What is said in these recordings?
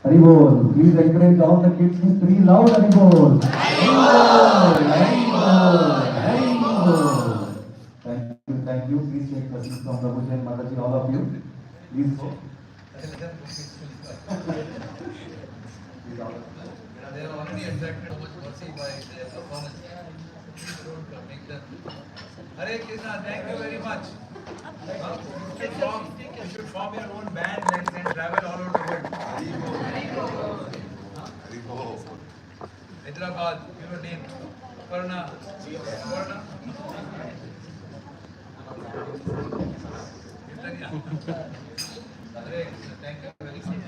Haribol. Please encourage all the kids to scream loud Haribol. Haribol. Haribol. Thank you, thank you. Please take the seat from Prabhuji and Mataji, all of you. Please go. They are already attracted much mercy by their performance. Don't make them. Hare Krishna, thank you very much. You should form your own band and travel all over the world. Hyderabad, your name. Parna. Parna. Hare Krishna, thank you very much.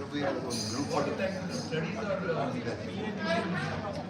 What do you like to do? Studies or not studies?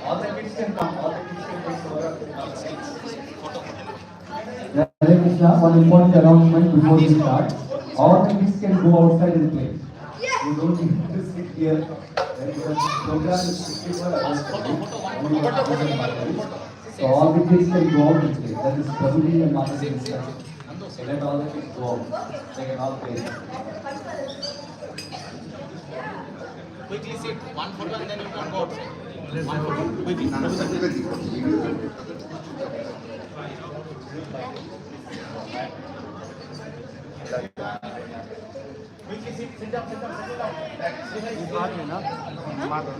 All the kids can come. All the kids can take over. Hare Krishna, one important announcement before we start. All the kids can go outside and play. You don't need to sit here. The program is strictly for adults. So all the kids can go out and play. That is Prabhuji and Mataji instruction. So let all the kids go out. They can all play. Quickly sit, one photo and then you can go outside. One photo, quickly. बाद में ना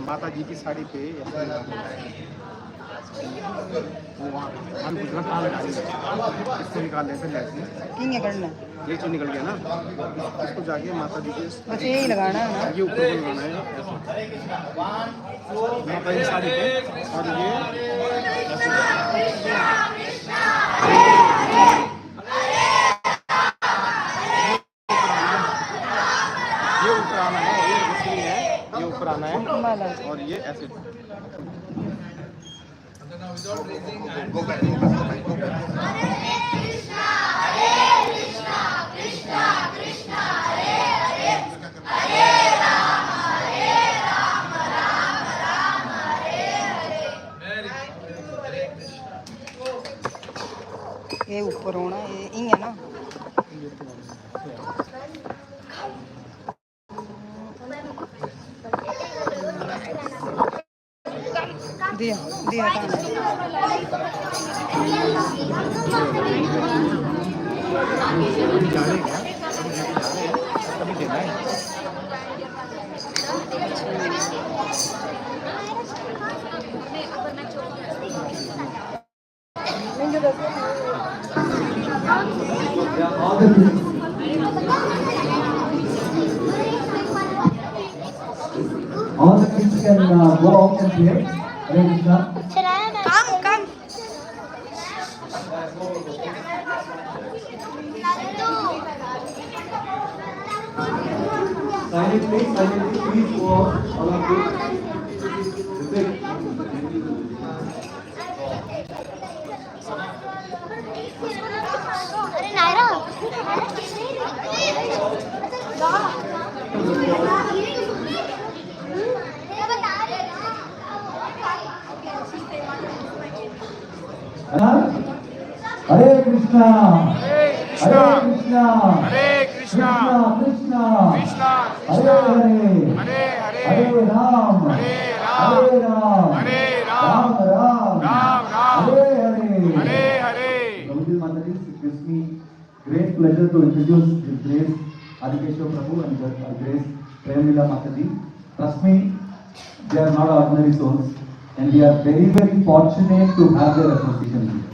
माता जी की साड़ी पे वो वहाँ हम गुजरात कहाँ लगा देंगे इसको निकाल लेते हैं ऐसे किंग करना ये चीज निकल गया ना इसको जाके माता जी के बस यही लगाना है ना ये ऊपर को लगाना है माता जी की साड़ी पे और ये ऊपर आना है ये इसलिए है ये ऊपर आना है और ये ऐसे now without raising hands. Go back. Hare Krishna, Krishna Krishna, Hare Hare, Hare Rama, Rama Rama, Hare Hare. Hare Krishna. ये ऊपर होना ये इन है ना दिया दिया All the kids can go out and play. Hare Krishna. Come. Silently, please go out. All of you. Hare Naira. Hare Krishna, Hare Krishna, Hare Krishna, Hare Krishna, Krishna, Krishna Hare Krishna, Hare, Hare Hare Hare, Ram, Hare Hare Ram, Ram, Hare Ram Ram, Ram, Ram Ram, Hare Hare. Hare Hare. Prabhuji Mataji, it gives me great pleasure to introduce His Grace Adikeshwar Prabhu and Her Grace Premlila Mataji. Trust me, they are not ordinary souls, and we are very, very fortunate to have their association here.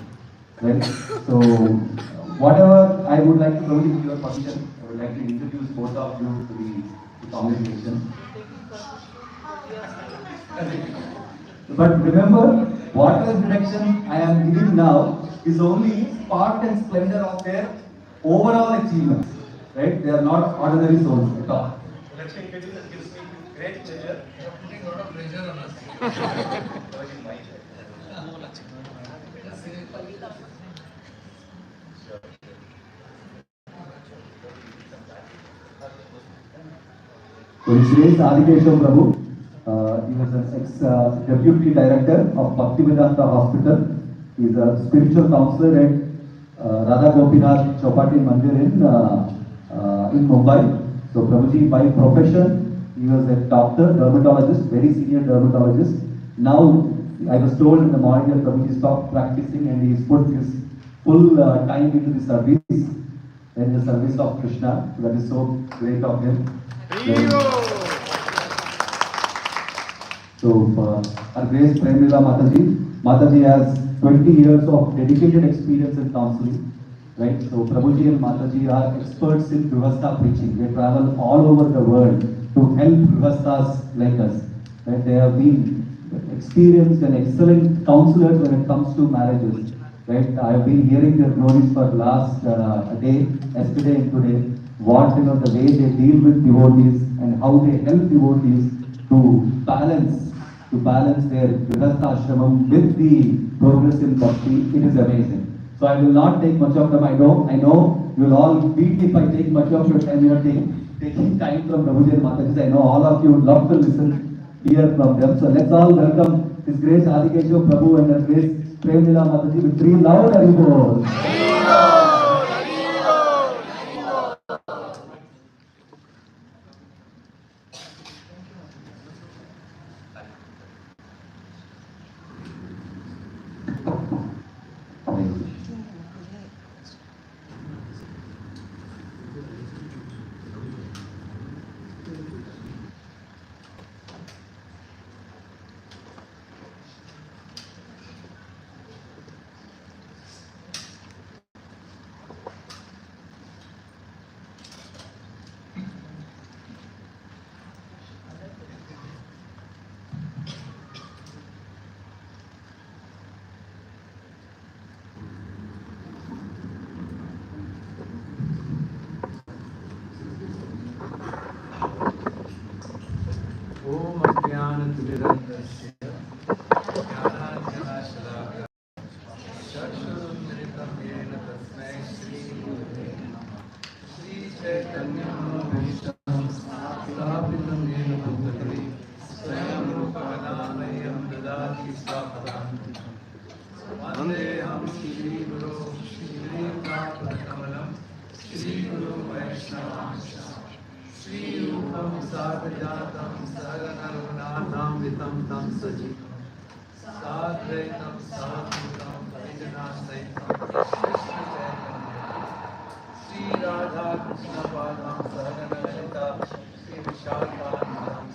Right? So, whatever I would like to, Prabhuji, with your permission, I would like to introduce both of you to the congregation. But remember, whatever direction I am giving now is only part and splendor of their overall achievements. Right? They are not ordinary souls at all. Let me introduce, it gives me great pleasure. You are putting a lot of pressure on us. So His Grace Adikeshwar Prabhu, he was an ex-deputy director of Bhaktivedanta Hospital. He is a spiritual counselor at Radha Gopinath Chowpatty Mandir in Mumbai. So Prabhuji, by profession, he was a doctor, dermatologist, very senior dermatologist. Now, I was told in the morning that Prabhuji stopped practicing and he's put his full time into the service, in the service of Krishna. So that is so great of him. So, Our Grace Premlila Mataji has 20 years of dedicated experience in counseling, right? So, Prabhuji and Mataji are experts in Grihastha preaching. They travel all over the world to help Grihasthas like us. Right? They have been experienced and excellent counselors when it comes to marriages. Right? I have been hearing their glories for last day, yesterday and today. What, the way they deal with devotees and how they help devotees to balance their Grihastha ashramam with the progress in bhakti. It is amazing. So I will not take much of them. I know you will all beat me if I take much of your time. You are taking time from Prabhuji and Mataji. I know all of you would love to listen, hear from them. So let's all welcome His Grace Adikeshwar Prabhu and Her Grace Premlila Mataji with 3 loud Haribol. Om Ajnanatimirandasya Jnananjanasalakaya Chakshurunmilitam Yena Tasmai Shri Gurave Namah Shri Chaitanyam Manishtam Sthapitam Yena Bhutale Swayam Rupananayam Dadati Swapadanti Vandeham Shri Guru Shri Kamalam Shri Guru Vaishnavansha Shri Rupam Sarvajatam Saranarvanatham Vitam Tam Sajitam Sadvaitam Sadhutam Parijanasayitam Krishna Chaitanya Shri Radha Krishna Padam Saranarita Shri Vishakhanam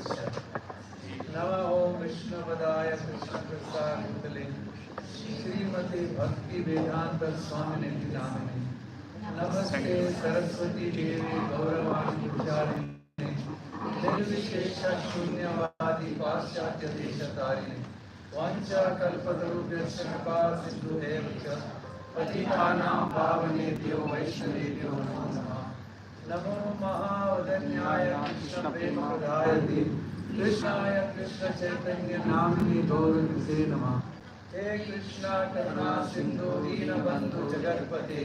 Nama Om Vishnu Vadaya Krishna Prasad Bhutale Srimati Bhakti Vedanta Swami Namini Namaste Saraswati Devi Gauravani Pujarini Nirvishesha Shunyavadi Paschatya Deshatarini Vancha Kalpatarubhyasya Kripa Sindhu Evacha Patitanam Pavanebhyo Vaishnavebhyo Namo Namah Namo Mahavadanyaya Krishna Prema Pradayati Krishnaya Krishna Chaitanya Namini Gaurangase Namah He Krishna Karuna Sindhu Deenabandhu Jagatpate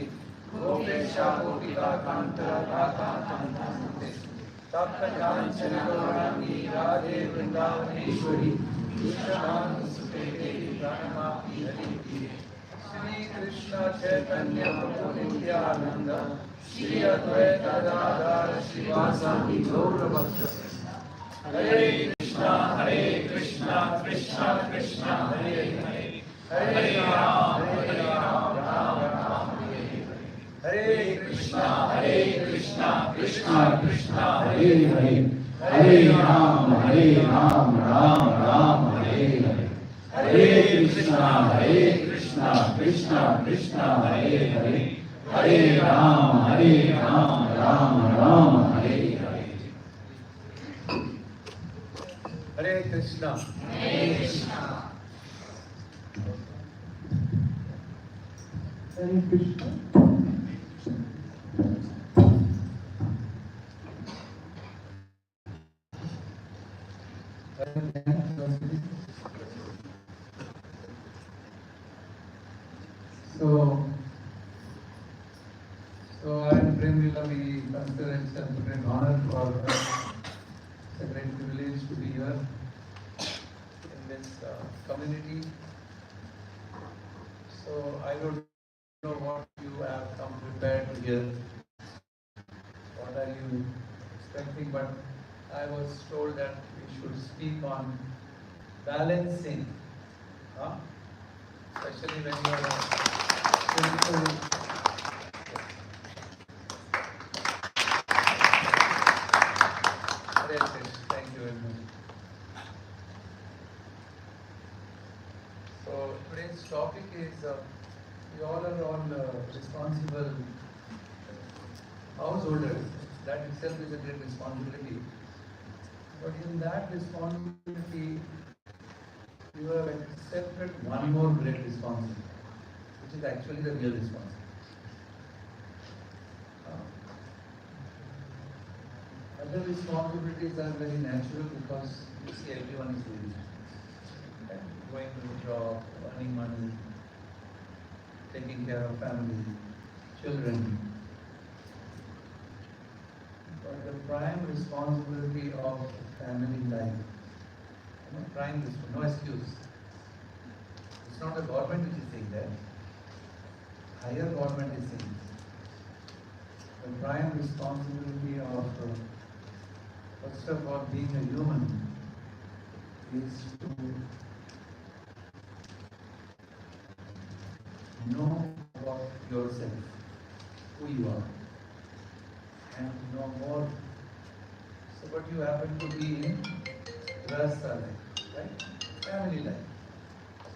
Gopesha Gopika Kanta Radha Kanta Tapta Kanchana Gaurani Radhe Vrindavaneshwari Krishnamanu Sute Devi Pranamaphi Hari Priye Shri Krishna Chaitanya Prabhu Nityananda, Shri Advaita Gadadhar Srivasadi Gaura Bhakta. Hare Krishna, Krishna Krishna, Hare Hare, Hare Ram, Ram Ram, Hare Hare. Hare Krishna, Krishna Krishna, Hare Hare, Hare Ram, Ram Ram, Hare Hare. Hare Krishna, Krishna Krishna, Hare Hare, Hare Ram, Ram Ram, Hare Hare. Hare Krishna. Hare Krishna. Hare Krishna. So I and Premlila, we consider it a great honor for us, a great privilege to be here in this community. So I don't know what you have come prepared to hear. What are you expecting? But I was told that we should speak on balancing, especially when you are a spiritual. Thank you very much. So today's topic is we all are responsible householders. That itself is a great responsibility. But in that responsibility, you have accepted one more great responsibility, which is actually the real responsibility. Other responsibilities are very natural because you see everyone is doing it. Going to the job, earning money, taking care of family, children. But the prime responsibility of family life, prime responsibility, no excuse. It's not the government which is saying that. Higher government is saying this. The prime responsibility of first of all, being a human is to know about yourself, who you are, and know more. So, what you happen to be in Grahastha life, right? Family life.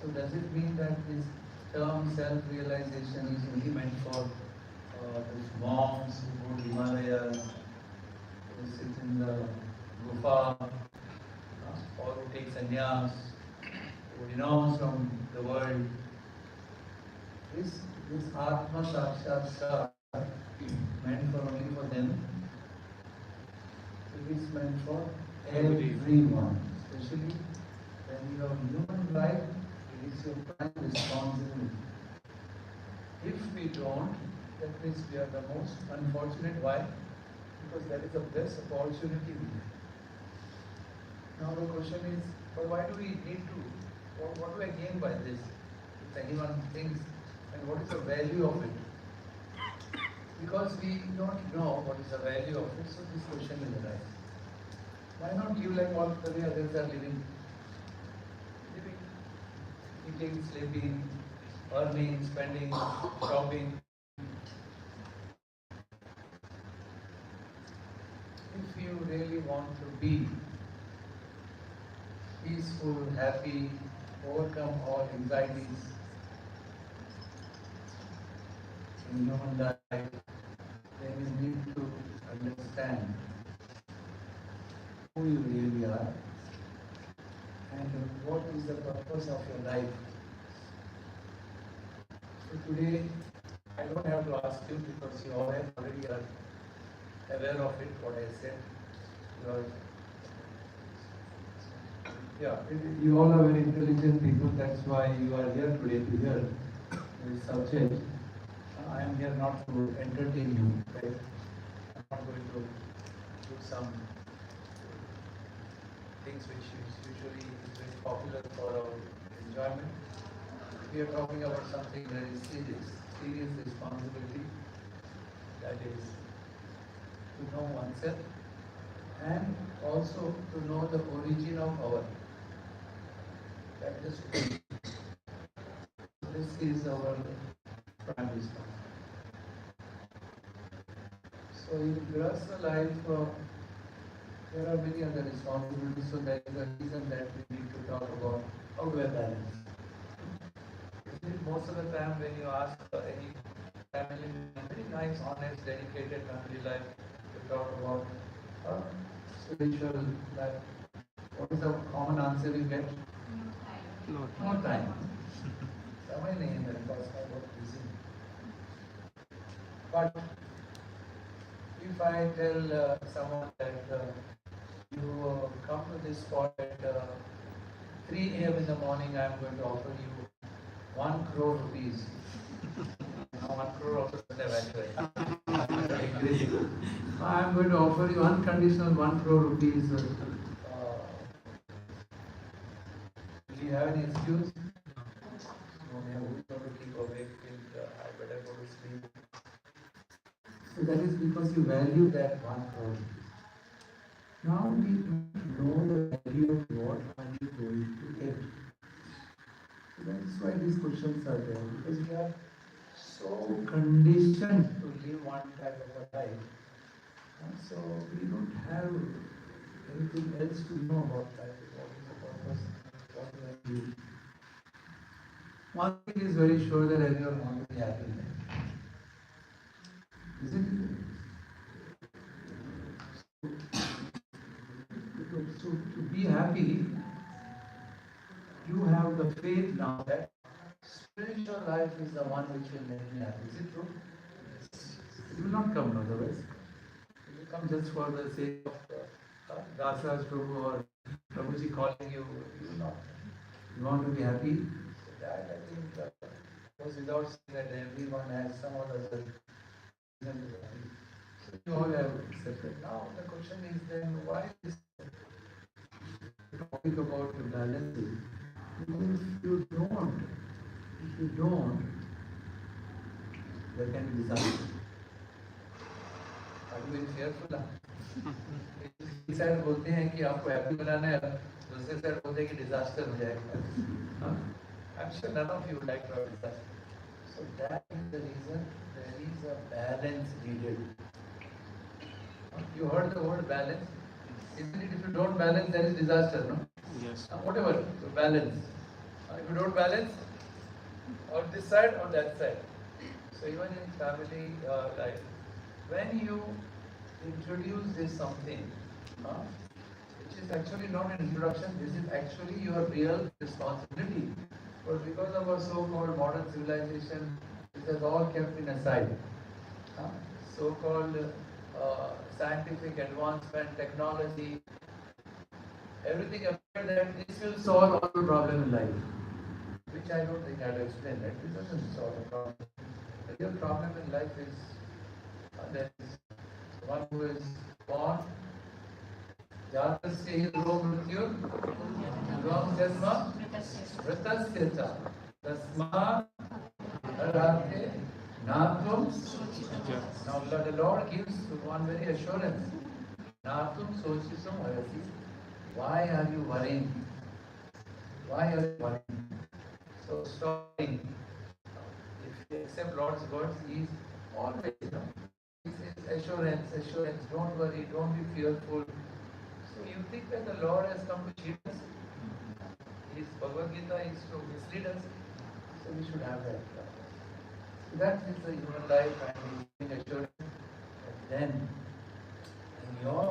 So, does it mean that this term self-realization is only meant for those monks who go to Himalayas, who sit in the gufa, or who take sannyas, who renounce from the world? This Atma Sakshatkar meant for only for them? It is meant for everyone, especially when you have human life. It is your prime responsibility. If we don't, that means we are the most unfortunate. Why? Because that is the best opportunity we have. Now the question is, but why do we need to? What do I gain by this? If anyone thinks, and what is the value of it? Because we don't know what is the value of it, so this question will arise. Why not live like all the way others are living? Eating, sleeping, earning, spending, shopping. If you really want to be peaceful, happy, overcome all anxieties in human life, then you need to understand who you really are and what is the purpose of your life. So today, I don't have to ask you because you all already are aware of it, what I said. You all are very intelligent people, that's why you are here today to hear this subject. I am here not to entertain you, right? I'm not going to do some things which is usually is very popular for our enjoyment. we are talking about something very serious responsibility, that is to know oneself and also to know the origin of our. That is, this is our prime responsibility. So in Grahastha life, there are many other responsibilities, so that is the reason that we need to talk about how do I balance. Most of the time when you ask any family, very nice, honest, dedicated family life, you talk about spiritual life, what is the common answer you get? No time. समय नहीं है मेरे पास, मैं बहुत busy हूँ. But if I tell someone that you come to this spot at 3 a.m. in the morning, I am going to offer you 1 crore rupees. Now 1 crore also doesn't have value. I am going to offer you unconditional 1 crore rupees. Do you have any excuse? No, who's going to keep awake till I better go to sleep. So that is because you value that 1 crore. Now we know the value of what are you going to get. So that is why these questions are there, because we are so conditioned to live one type of a life. And so we don't have anything else to know about life. What is the purpose? What do I do? One thing is very sure, that everyone wants to be happy. Isn't it? So to be happy, you have the faith now that spiritual life is the one which will make me happy. Is it true? It will not come otherwise. It will come just for the sake of Dasraj Prabhu or Prabhuji calling you. You will not. You want to be happy? So that I think goes without saying that everyone has some other reason to be happy. So you all have accepted. Now the question is then, why this topic about the balancing? Because if you don't, there can be disaster. Are you very fearful? एक side बोलते हैं कि आपको happy बनाना है, दूसरे side बोलते हैं कि डिजास्टर हो जाएगा. I'm sure none of you would like to have disaster. So that is the reason there is a balance needed. You heard the word balance. Isn't it? If you don't balance, there is disaster, no? Yes. Whatever, balance. If you don't balance, on this side or that side. So even in family life, when you introduce this something, which is actually not an introduction, this is actually your real responsibility. But because of our so-called modern civilization, it has all kept in aside. So-called scientific advancement, technology, everything appeared that this will solve all the problem in life. Which I don't think I have to explain. That it doesn't solve the problem. The real problem in life is there is one who is born, Jatasya hi dhruva mrityu, dhruvam jasma, vritasya cha, tasma arhate natum. Now the Lord gives one very assurance. Natum sochitum hayasi. Why are you worrying? Why are you worrying? So stopping. If you accept Lord's words, He is always, He says assurance, don't worry, don't be fearful. So you think that the Lord has come to cheat us? His Bhagavad Gita is to mislead us. So we should have that. So that is the human life, and He is giving assurance. And then in your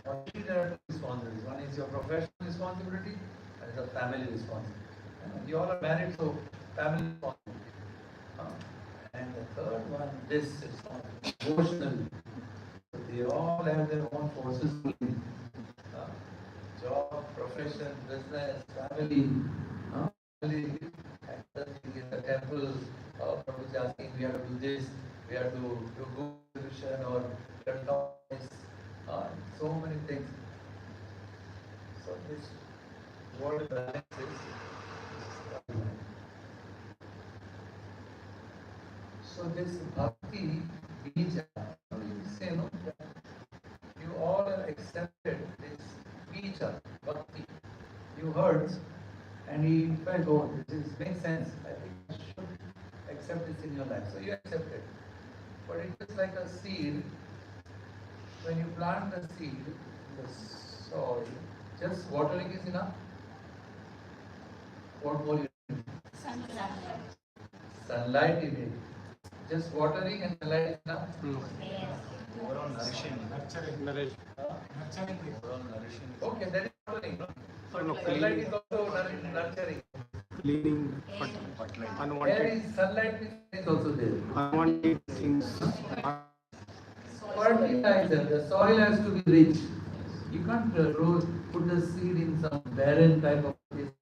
body there are two responsibilities. One is your professional responsibility, and is a family responsibility. You all are married, so family responsibility. And the third one, this responsibility, emotional. So they all have their own forces. Job, profession, business, family. Family. And the thing in the temple, Prabhuji asking, we have to do this, we have to do good solution, or we have to talk this. So many things. So this word balance is So this bhakti bija, you say no, you all have accepted this bija, bhakti. You heard and he felt, oh, this makes sense. I think I should accept this in your life. So you accept it. But it is like a seed. When you plant the seed in the soil, just watering is enough. What more you need? Sunlight you need. Just watering and sunlight is enough. Overall nourishing. Nourish. Overall nourishing. Okay, that is watering. No, Sunlight cleaning, is also nurturing. cleaning, There unwanted, is sunlight is also there. unwanted things. Fertilizer, the soil has to be rich. You can't put the seed in some barren type of place.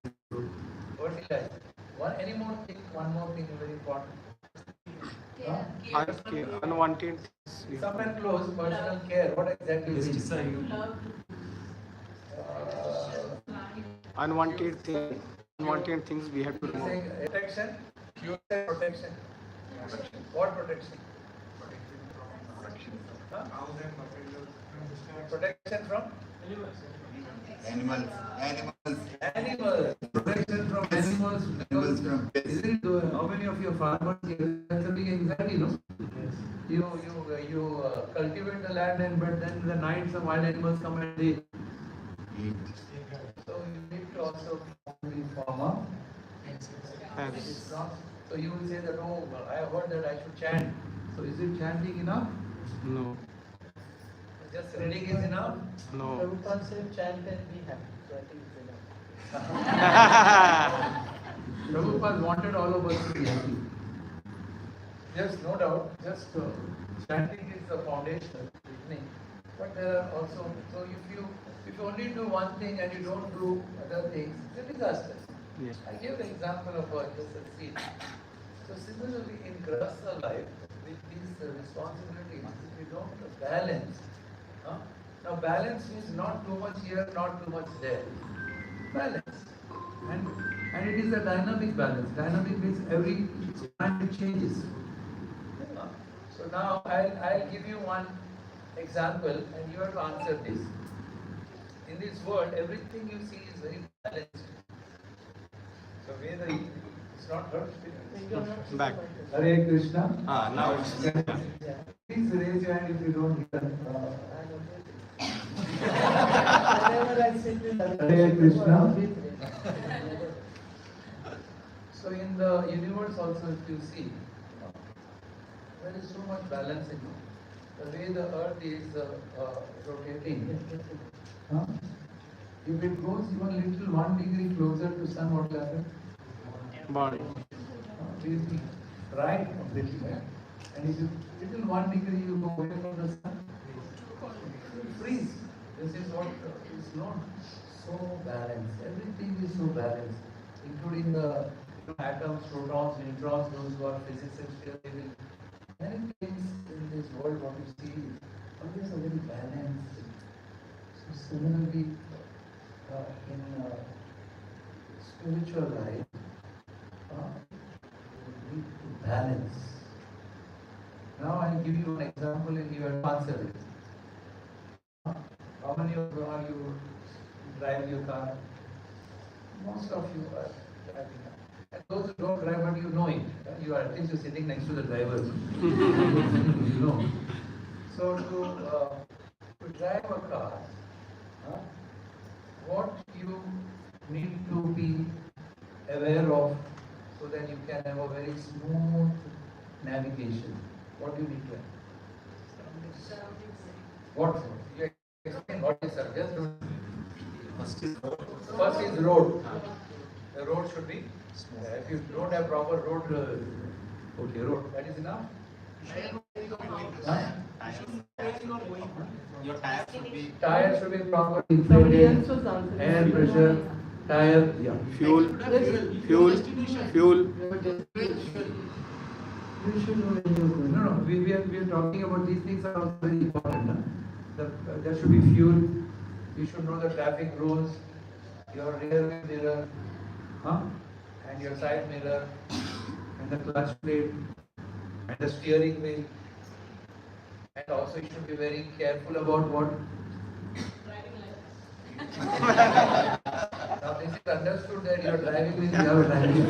Fertilizer. Any more thing? One more thing very important. Unwanted things. Somewhere close, personal care. What exactly is it? Unwanted things we have to remove. Saying protection, you say protection. What protection? Huh? Protection from? Animals. Protection from animals. Animals from pests. Isn't it, how many of your farmers here? That's a big anxiety, no? You cultivate the land, but then the night some wild animals come and they. So you need to also be farmer. It's not. So you will say that, oh, I have heard that I should chant. So is it chanting enough? No, Just reading is enough? no. Prabhupada said chant and be happy. So I think it's enough. Prabhupada wanted all of us to be happy. Yes, no doubt. Just chanting is the foundation, beginning. But there are also, so if you only do one thing and you don't do other things, it's a disaster. Yes. I gave the example of just a seed. So similarly in Grahastha life, with these responsibilities, if you don't balance, now balance means not too much here, not too much there. Balance. And it is a dynamic balance. Dynamic means every time it changes. So now I'll give you one example and you have to answer this. In this world, everything you see is very balanced. So whether it's not hurt. Back. Hare Krishna. Now it's Please raise your hand if you don't hear. Whenever I sit with Hare Krishna. So in the universe also, if you see, there is so much balance in it. The way the earth is rotating. If it goes even little 1 degree closer to sun, what will happen? body. It will be right completely. Right? And if you little 1 degree you go away from the sun, it will freeze. This is what is known. So balanced. Everything is so balanced, including the atoms, protons, neutrons, those who are physicists here, they will. Many things in this world, what you see, always a very balanced. So similarly, in spiritual life, we need to balance. Now I'll give you an example and you have to answer it. How many of you drive your car? Most of you are driving. And those who don't drive, but you know it. You are at least you're sitting next to the driver. You know. So to drive a car, what you need to be aware of so that you can have a very smooth navigation. What do you need to have? What? You explain what is just first is road. The road should be. If you don't have proper road, okay, road. That is enough. Huh? Your tire should be Tire should be properly Somebody inflated. else was answering. Air pressure, tire, yeah. Fuel. You should know when you're going. No, we are talking about these things are also very important. There should be fuel. You should know the traffic rules, your rear mirror, and your side mirror, and the clutch plate. and the steering wheel. And also you should be very careful about what? Now this is understood that you are driving with your driving.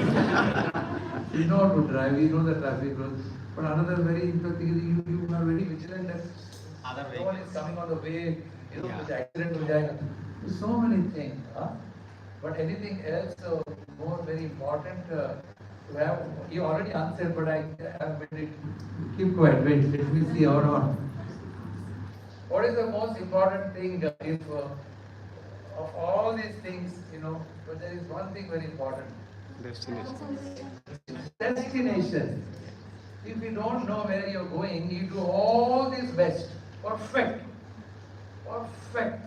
You know how to drive, you know the traffic rules. But another very interesting thing, you are very vigilant that no one is coming on the way, you know, with accident हो जाएगा. So many things. Huh? But anything else more very important to have, you already answered, but I have made it. Keep quiet, wait, let me see how on. What is the most important thing if of all these things, you know, but there is one thing very important. Destination. Destination. If you don't know where you're going, you do all this best. Perfect. Perfect.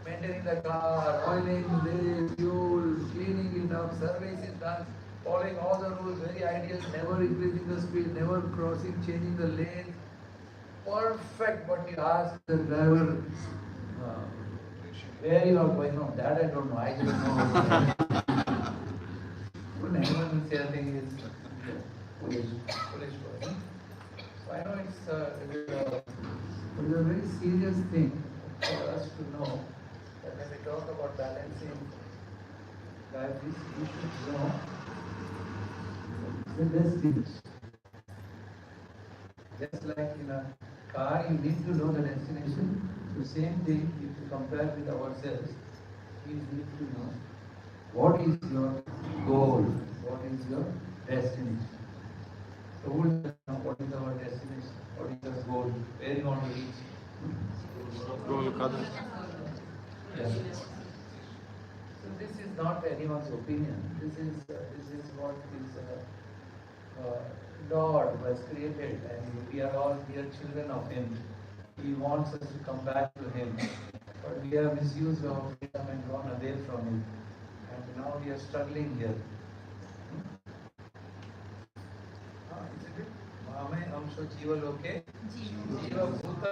Maintaining the car, oiling, the fuel, cleaning it up, service is done, following all the rules, very ideal, never increasing the speed, never crossing, changing the lane. Perfect, but you ask the driver, where you are going? No, that I don't know, I just know. Wouldn't anyone will say a thing is foolish person. So I know it's a very serious thing for us to know that when we talk about balancing life, we should know the destination. Just like in a car, you need to know the destination. The same thing, if you compare with ourselves, we need to know what is your goal, what is your destination. So who will know what is our destination, what is our goal, where you want to reach? Yes. So this is not anyone's opinion. This is what is Lord was created, and we are all dear children of Him. He wants us to come back to Him, but we have misused our freedom and gone away from Him, and now we are struggling here. Isn't it? Mame amsho jiva loke, jiva bhuta.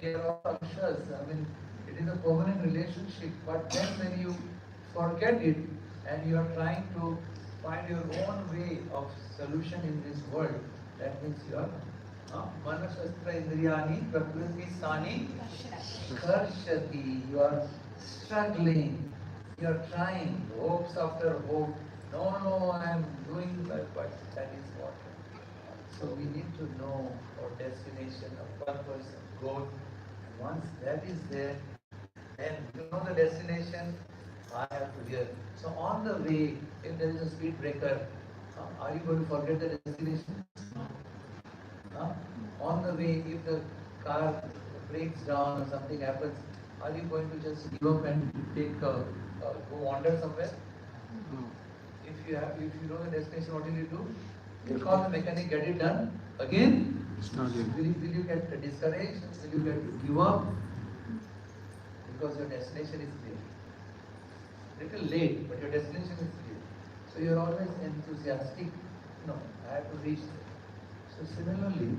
We are all amshas. I mean, it is a permanent relationship. But then when you forget it and you are trying to find your own way of solution in this world, that means you are manasastra indriyani prakriti sani karshati. You are struggling. You are trying. Hopes after hope. No, I am doing that, but that is what. So we need to know our destination, our purpose, our goal. And once that is there, then you know the destination, I have to hear. So on the way, if there is a speed breaker, are you going to forget the destination? On the way, if the car breaks down or something happens, are you going to just give up and go wander somewhere? If you know the destination, what will you do? You call the mechanic, get it done. Again, will you get discouraged? Will you get give up? Because your destination is clear. Little late, but your destination is clear. So you are always enthusiastic. No, I have to reach there. So similarly,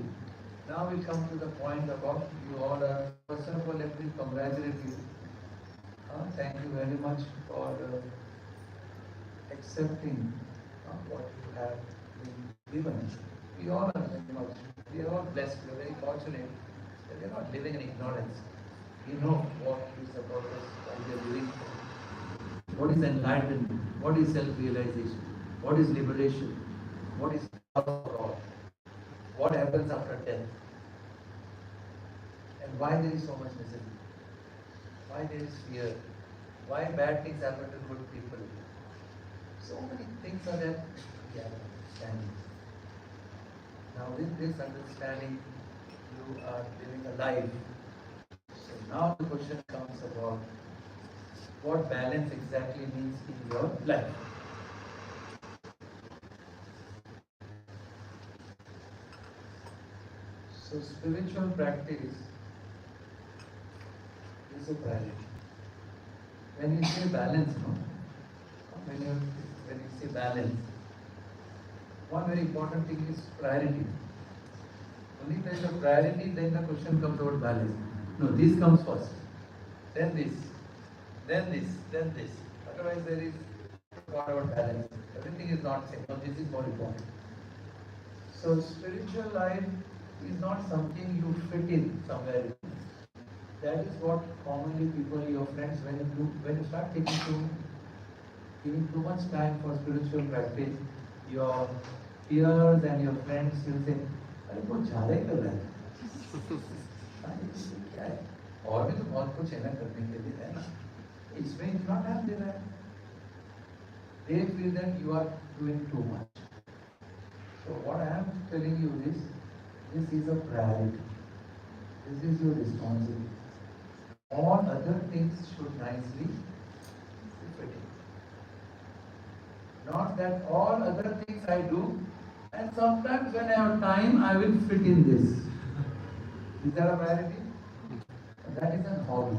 now we come to the point about you all are. First of all, let me congratulate you. Thank you very much for accepting what you have been given. We all are very much. We are all blessed. We are very fortunate that we are not living in ignorance. We know what is the purpose that we are living for. What is enlightenment? What is self-realization? What is liberation? What is love for all? What happens after death? And why there is so much misery? Why there is fear? Why bad things happen to good people? So many things are there. We have understanding. Now with this understanding, you are living a life. So now the question comes about what balance exactly means in your life. So spiritual practice is a priority. When you say balance, when you say balance, one very important thing is priority. Only if there is a priority, then the question comes about balance. No, this comes first, then this, then this, then this. Otherwise, there is not about balance. Everything is not same. No, this is more important. So spiritual life is not something you fit in somewhere. That is what commonly people, your friends, when you start giving too much time for spiritual practice, your peers and your friends will say, अरे वो ज़्यादा ही कर रहा है, क्या है? और भी तो बहुत कुछ है ना करने के लिए, है ना? इसमें इतना टाइम दे रहा है. They feel that you are doing too much. So what I am telling you is, this is a priority. This is your responsibility. All other things should nicely fit in. Not that all other things I do, and sometimes when I have time, I will fit in this. Is that a priority? That is a hobby.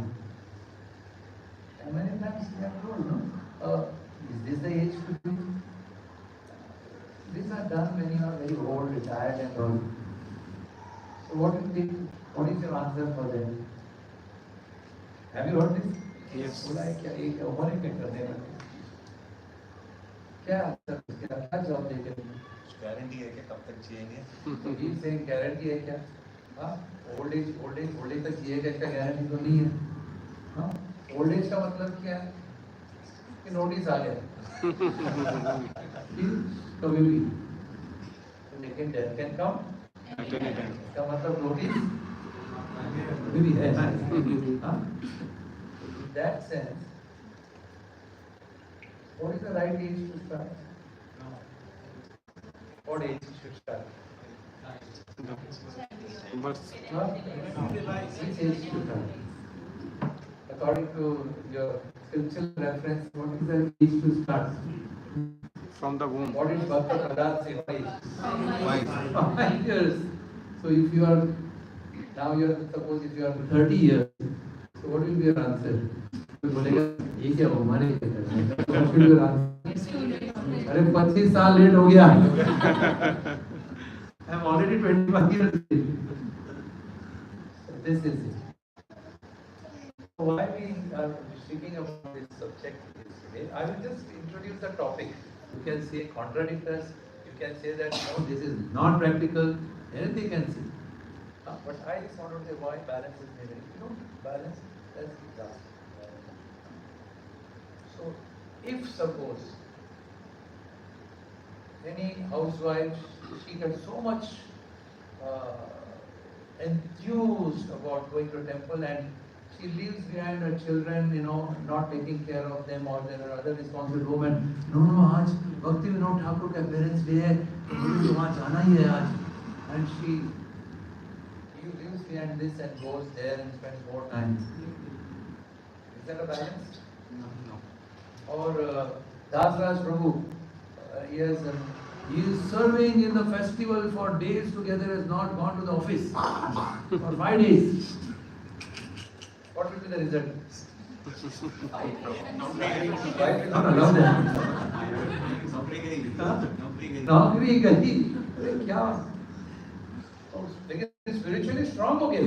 And many times we are told, no, is this the age to do it? These are done when you are very old, retired and all. So what do you think? What is your answer for them? Have you heard this? Yes. बोला है क्या एक उम्र ही में करने लगे. क्या answer? क्या जवाब देते हैं? गारंटी है कि कब तक जिएंगे? तो ये से गारंटी है क्या? हाँ, ओल्ड एज तक जिएगा, इसका गारंटी तो नहीं है. हाँ, ओल्ड एज का मतलब क्या है? कि नोटिस आ गया. कभी भी. लेकिन डेथ कैन कम. इसका मतलब नोटिस कभी भी है. हाँ. In that sense, what is the right age to start? What age should start? But Huh? Which age should start? According to your spiritual reference, what is the age to start? from the womb. What is Bhakta Pradat say? Five. 5 years. So if you are, now you are, suppose if you are 30 years, so what will be your answer? कोई बोलेगा ये क्या हो हमारे क्या what will be your answer? अरे 25 साल late हो गया. I am already 21 years late. So this is it. So why we are speaking about this subject is today, I will just introduce the topic. You can say contradict us, you can say that no, this is not practical, anything you can say. But I just want to say why balance is needed. You know, balance is disaster. So, if suppose any housewife, she gets so much enthused about going to temple and she leaves behind her children, you know, not taking care of them or there are other responsible women. No, आज भक्ति विनोद ठाकुर का parents day है, मुझे तो वहाँ जाना ही है आज. And she leaves behind this and goes there and spends more time. Is that a balance? No. Or Das Raj Prabhu, he is serving in the festival for days together, has not gone to the office for 5 days. What will be the result? Wife will not allow them. नौकरी गई. अरे क्या? लेकिन spiritually strong हो गए.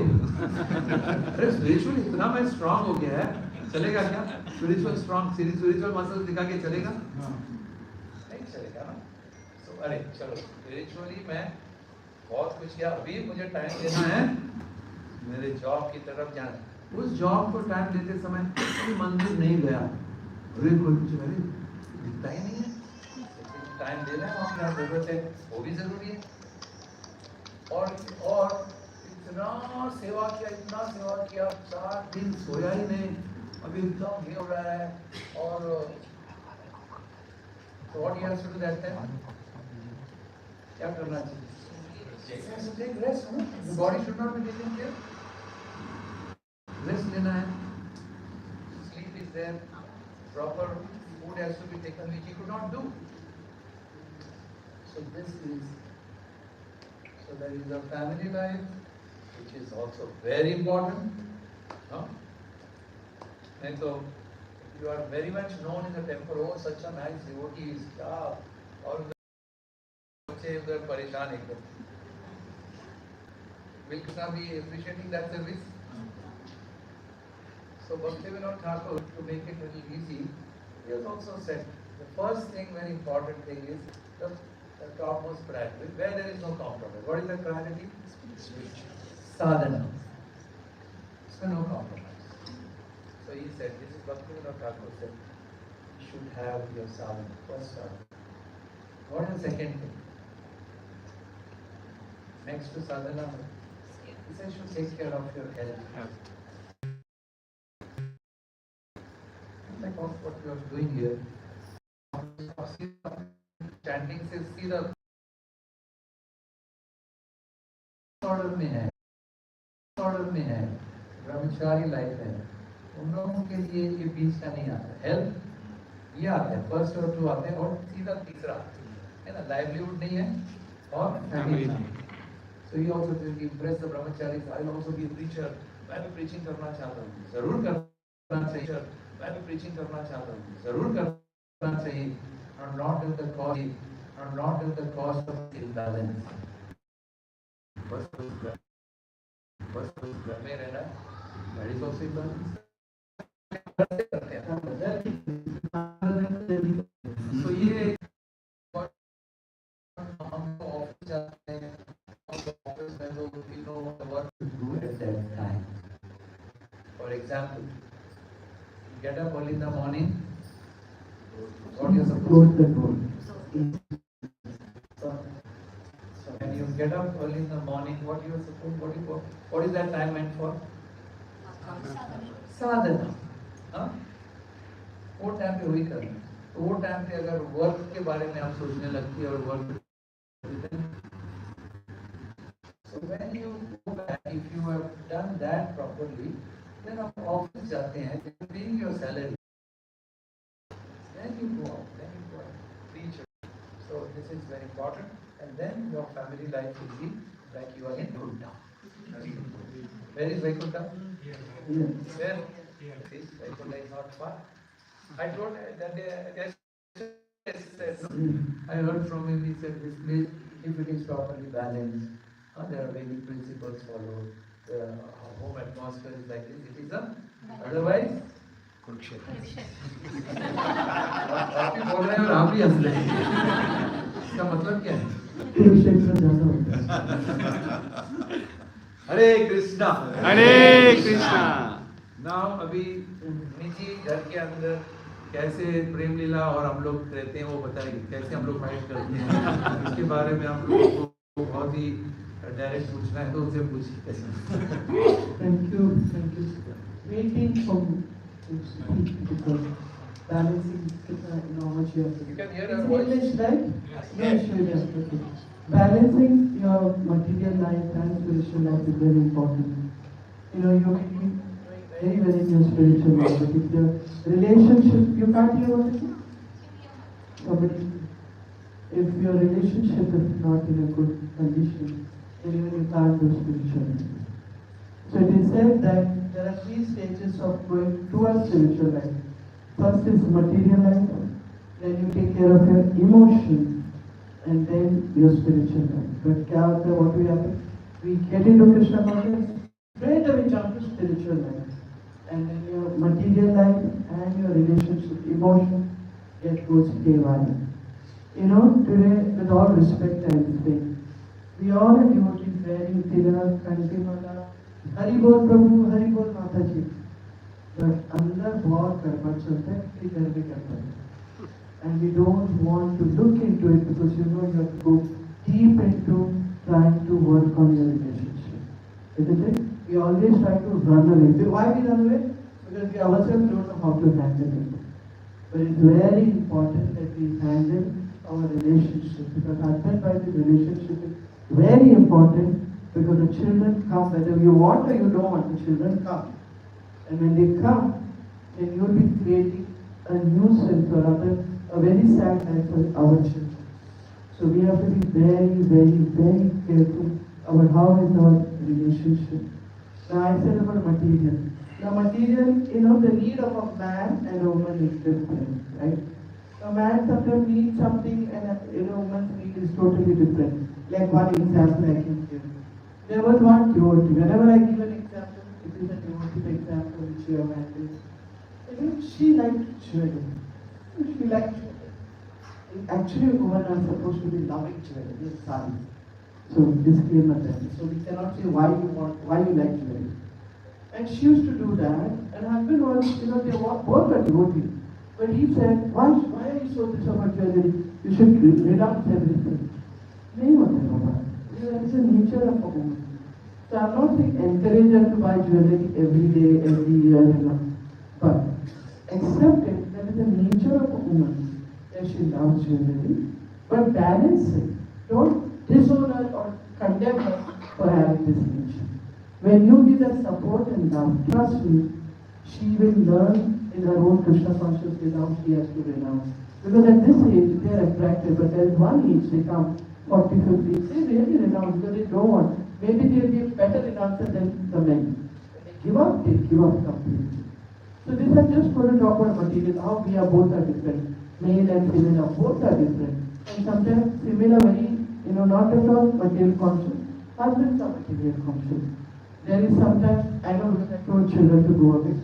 अरे spiritually इतना मैं strong हो गया है, चलेगा क्या? Spiritual strong, spiritual muscles दिखा के चलेगा? नहीं चलेगा ना. So अरे चलो spiritually मैं बहुत कुछ किया, अभी मुझे टाइम देना है मेरे जॉब की तरफ जाना है. उस जॉब को टाइम देते समय कोई मंदिर नहीं गया. अरे कोई कुछ अरे दिखता ही नहीं है. टाइम देना है वहाँ क्या जरूरत है, वो भी जरूरी है. और इतना सेवा किया 4 दिन सोया ही नहीं. अभी एकदम ये हो रहा है. और so what he has to do that time? क्या करना चाहिए? He has to take rest, no? The body should not be taken care. Rest लेना है. Sleep is there. Proper food has to be taken, which he could not do. So there is a family life, which is also very important. No? And so you are very much known in the temple. Oh, such a nice devotee is क्या? और बच्चे उधर परेशान एकदम. Will Krishna be appreciating that service? So Bhakti Vinod Thakur, to make it a little easy, he has also said the first thing, very important thing is the the topmost priority, where there is no compromise. What is the priority? Sadhana. So no compromise. So he said, this is Bhakti Thakur said, you should have your sadhana, first sadhana. What is the second thing? Next to sadhana, he said, you should take care of your health. Like what you are doing here. Standing से सीधा order में है ब्रह्मचारी life है उन लोगों के लिए ये बीच का नहीं आता हेल्थ ये आता है फर्स्ट और टू आते हैं और सीधा तीसरा है ना लाइवलीहुड नहीं है और फैमिली सो ये also to Impress the Brahmachari I will also be a preacher मैं भी प्रीचिंग करना चाहता हूँ जरूर करना चाहिए मैं भी प्रीचिंग करना चाहता हूँ जरूर करना चाहिए and not at the cost of imbalance. Bus में रहना, that is also imbalance. So ये हमको ऑफिस जाते हैं, ऑफिस में लोग we know what to do at that time. For example, you get up early in the morning. What you are supposed to do? When you get up early in the morning, what you are supposed? What is that time meant for? Sadhana. हाँ? वो time पे वही करना. तो वो time पे अगर work के बारे में आप सोचने लगती है और work so when you go back, if you have done that properly, then आप ऑफिस जाते हैं, paying your salary. Then you go out, preach. So this is very important, and then your family life will be like you are in Vaikuntha. Where is Vaikuntha? Where? See, Vaikuntha is not far. I told that day, I heard from him, he said this place, if it is properly balanced, there are many principles followed, the home atmosphere is like this, it is a, otherwise, आप ही बोल रहे हैं और आप ही हंस रहे हैं इसका मतलब क्या है हरे कृष्णा नाउ अभी निजी घर के अंदर कैसे प्रेम लीला और हम लोग रहते हैं वो बताएंगे कैसे हम लोग फाइट करते हैं इसके बारे में आप लोगों को बहुत ही डायरेक्ट पूछना है तो उनसे पूछिए thank you waiting for because balancing how much you have to do. You can hear our voice. English, right? Yes, sure, yes. Okay. Balancing your material life and spiritual life is very important. You know, you will be very well in your spiritual life. But if the relationship, you can't hear what it is? Somebody, if your relationship is not in a good condition, then even you can't do spiritual life. So it is said that there are 3 stages of going towards spiritual life. First is material life, then you take care of your emotions, and then your spiritual life. But what we happen? We get into Krishna consciousness, straight away jump to spiritual life. And then your material life and your relationship, emotion, goes haywire. You know, today, with all respect, I will say, we all are devotees wearing tilak, kantimala, Hari बोल प्रभु हरि बोल माता जी but अंदर बहुत गड़बड़ चलता है कि घर में करता है and we don't want to look into it because you know you have to go deep into trying to work on your relationship, isn't it? We always try to run away. Why we run away? Because we ourselves don't know how to handle it. But it's very important that we handle our relationship because husband-wife relationship is very important. Because the children come, whether you want or you don't want, the children come. And when they come, then you will be creating a nuisance or rather a very sad life for our children. So we have to be very, very, very careful about how is our relationship. Now I said about material. Now material, you know, the need of a man and a woman is different, right? A man sometimes needs something and a woman's need is totally different. Like one example I can give. There was one devotee. Whenever I give an example, it is a devotee example which you have handled. She liked jewelry. She liked jewelry. Actually, women are supposed to be loving jewelry, sorry. So disclaimer there. So we cannot say why you like jewelry. And she used to do that, and husband was, they both were devotees. But he said, why are you so this about jewelry? You should renounce everything. No, Baba. That is the nature of a woman. So I'm not saying encourage her to buy jewelry every day, every year, but accept it, that is the nature of a woman, that she loves jewelry, but balance it. Don't disown her or condemn her for having this nature. When you give her support and love, trust me, she will learn in her own Krishna consciousness how she has to renounce. Because at this age, they are attractive, but there is one age they come, 40, 50, they really renounce because they don't want. Maybe they will be a better renouncer than the men. When they give up completely. So this is just going to talk about material, how we are both are different. Male and female are both are different. And sometimes female are very, not at all material conscious. Husbands are material conscious. There is sometimes, I know when I told children to go away,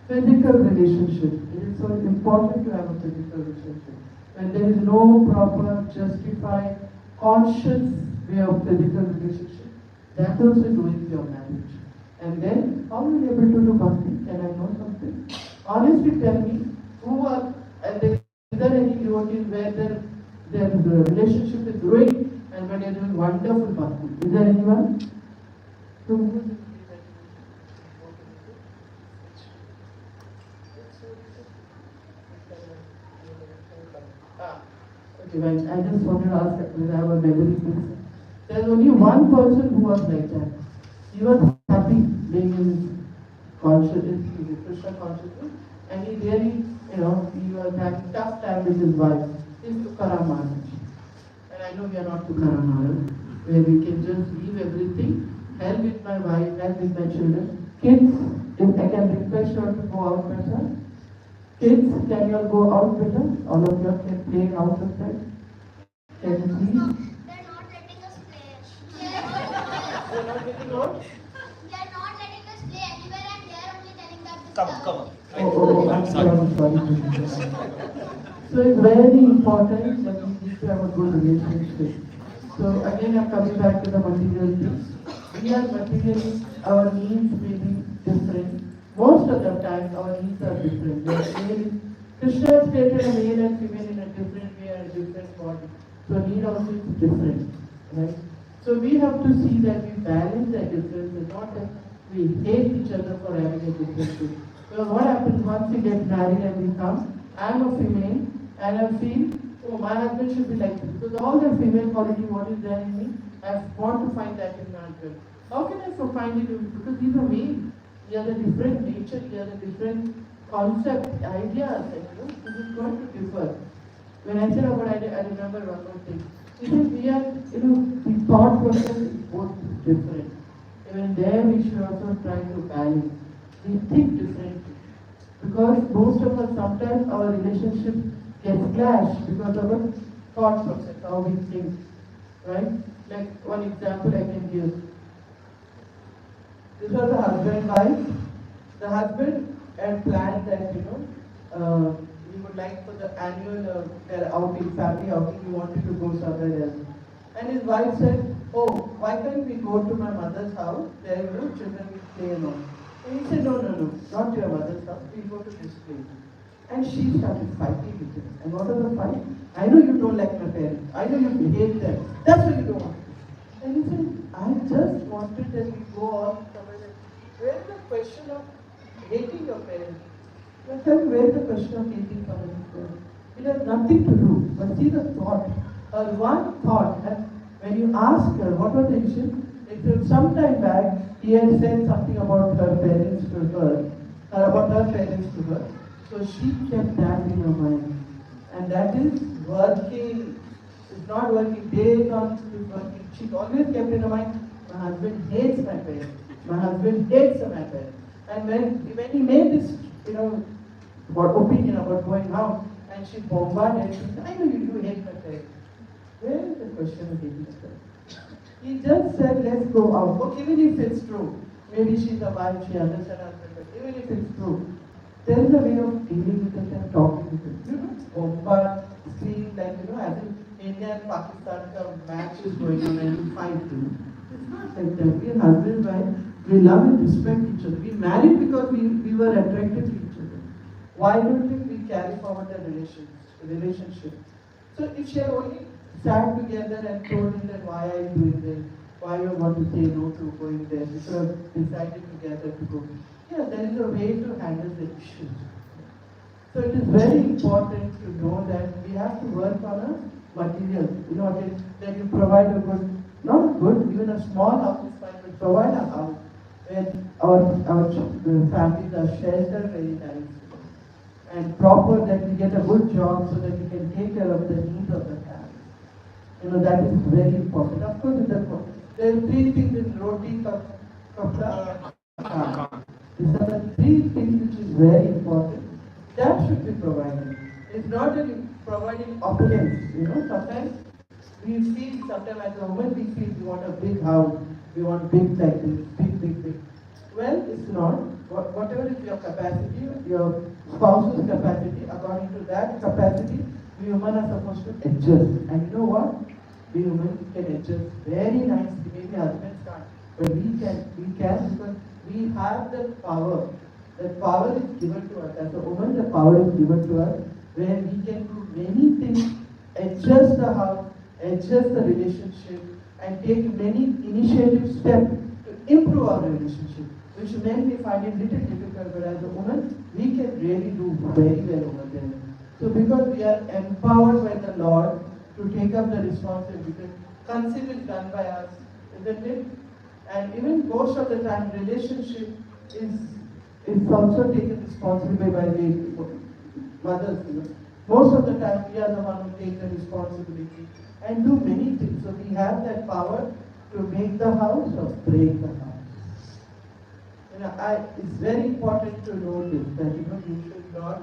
physical relationship. It is so important to have a physical relationship. When there is no proper, justified, conscious way of physical relationship, that also ruins your marriage. And then, how are you able to do bhakti? Can I know something? Honestly tell me, is there any devotees where their relationship is ruined and when they are doing wonderful bhakti? Is there anyone? So who is it? Okay, well, I just wanted to ask whether I have a memory fix. There's only one person who was like that. He was happy being in consciousness, Krishna consciousness, and he really, he was having tough time with his wife. He's Tukaram Maharaj. And I know we are not Tukaram Maharaj, where we can just leave everything, help with my wife, help with my children. Kids, if I can request you to go out better. Kids, can you all go out better? All of you can play outside. Can you please? They're not letting us play. They're not getting out? They're not letting us play anywhere and they're only telling that this Come. I'm sorry. So it's very important that we need to have a good relationship. So again, I'm coming back to the material things. We are materialists, our needs may be different. Most of the time, our needs are different. Krishna has created a male and female in a different way and a different body. So need also is different, right? So we have to see that we balance that difference and not that we hate each other for having a difference. Because what happens once we get married and we come, I'm a female and I feel, oh, my husband should be like this. Because all the female quality, what is there in me, I want to find that in my husband. How can I find it? Because these are male. He has a different nature, he has a different concept, ideas, this is going to differ. When I said about idea, I remember one more thing. He said we are, the thought process is both different. Even there we should also try to balance. We think differently. Because most of us, sometimes our relationship gets clashed because of our thought process, how we think. Right? Like one example I can give. This was a husband and wife. The husband had planned that, he would like for the annual their outing, family outing, he wanted to go somewhere else. And his wife said, oh, why can't we go to my mother's house? There, children will play and all. And he said, no, not your mother's house, we go to this place. And she started fighting with him. And what was the fight? I know you don't like my parents. I know you hate them. That's why you don't want to. And he said, I just wanted that we go on somewhere else. Where is the question of hating your parents? Where is the question of hating somebody's parents? It has nothing to do. But see the thought. One thought. And when you ask her, what was the issue? Some time back, he had said something about her parents to her, or about her parents to her. So she kept that in her mind. And that is working. It's not working. Days on it's working. She always kept in her mind, my husband hates my parents. My husband hates my parents. And when he made this, opinion about going out, and she bombarded, she said, I know you do hate my parents. Where is the question of hating my parents? He just said, let's go out. Okay, even if it's true. Maybe she's a wife, she understands her husband, but even if it's true, there is a way of dealing with it and talking with it. Bombard, scream like that, as in India and Pakistan match is going on and we fight, It's not like that. We are husband and wife, we love and respect each other. We married because we were attracted to each other. Why don't we carry forward the relationship? So if she had only sat together and told him that why are you doing this, why you want to say no to going there, we could have decided together to go. Yeah, there is a way to handle the issues. So it is very important to know that we have to work on a material, that you provide a good, not a good, even a small house is fine, but provide a house where our families are sheltered very nice and proper, that we get a good job so that we can take care of the needs of the family. That is very important. Of course, there are three things in roti, kapda, kaan. These are the three things which is very important. That should be provided. It's not that providing opulence. Sometimes we feel, sometimes as a woman, we feel we want a big house, we want big like this, big. Well, it's not. Whatever is your capacity, your spouse's capacity, according to that capacity, we women are supposed to adjust. And you know what? We women can adjust very nicely. Maybe husbands can't, but we can because we have the power. That power is given to us. As a woman, the power is given to us, where we can do many things, adjust the house, adjust the relationship, and take many initiative steps to improve our relationship, which men may find it little difficult, but as a woman, we can really do very well over there. So because we are empowered by the Lord to take up the responsibility, conceit is done by us, isn't it? And even most of the time, relationship is also taken responsibility by the mothers. Most of the time, we are the one who take the responsibility and do many things. So we have that power to make the house or break the house. It's very important to know this, that you should not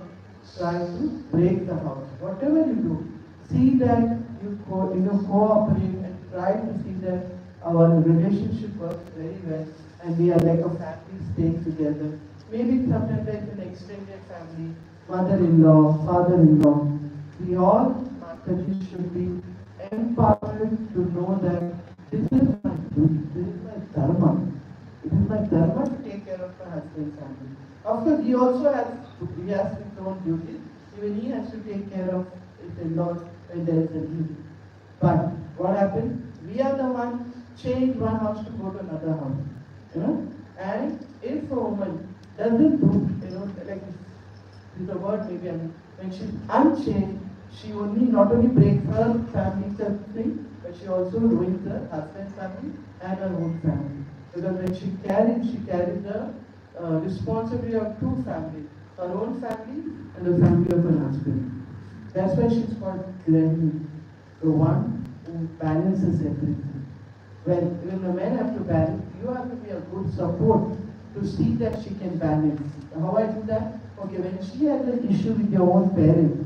try to break the house. Whatever you do, see that you cooperate and try to see that our relationship works very well and we are like a family staying together. Maybe sometimes there's an extended family, mother-in-law, father-in-law. We all should be empowered to know that this is my duty, this is my dharma. It is my dharma to take care of my husband's family. Of course, he also has his own duties. Even he has to take care of his in-laws when there is a need. But what happens? We are the one change one house to go to another house. And if a woman doesn't do, like this is a word maybe when she's unchanged, she not only breaks her family thing, but she also ruins her husband's family and her own family. Because when she carries the responsibility of two families, her own family and the family of her husband. That's why she's called Granny, the one who balances everything. When the men have to balance, you have to be a good support to see that she can balance. How I do that? Okay, when she has an issue with your own parents,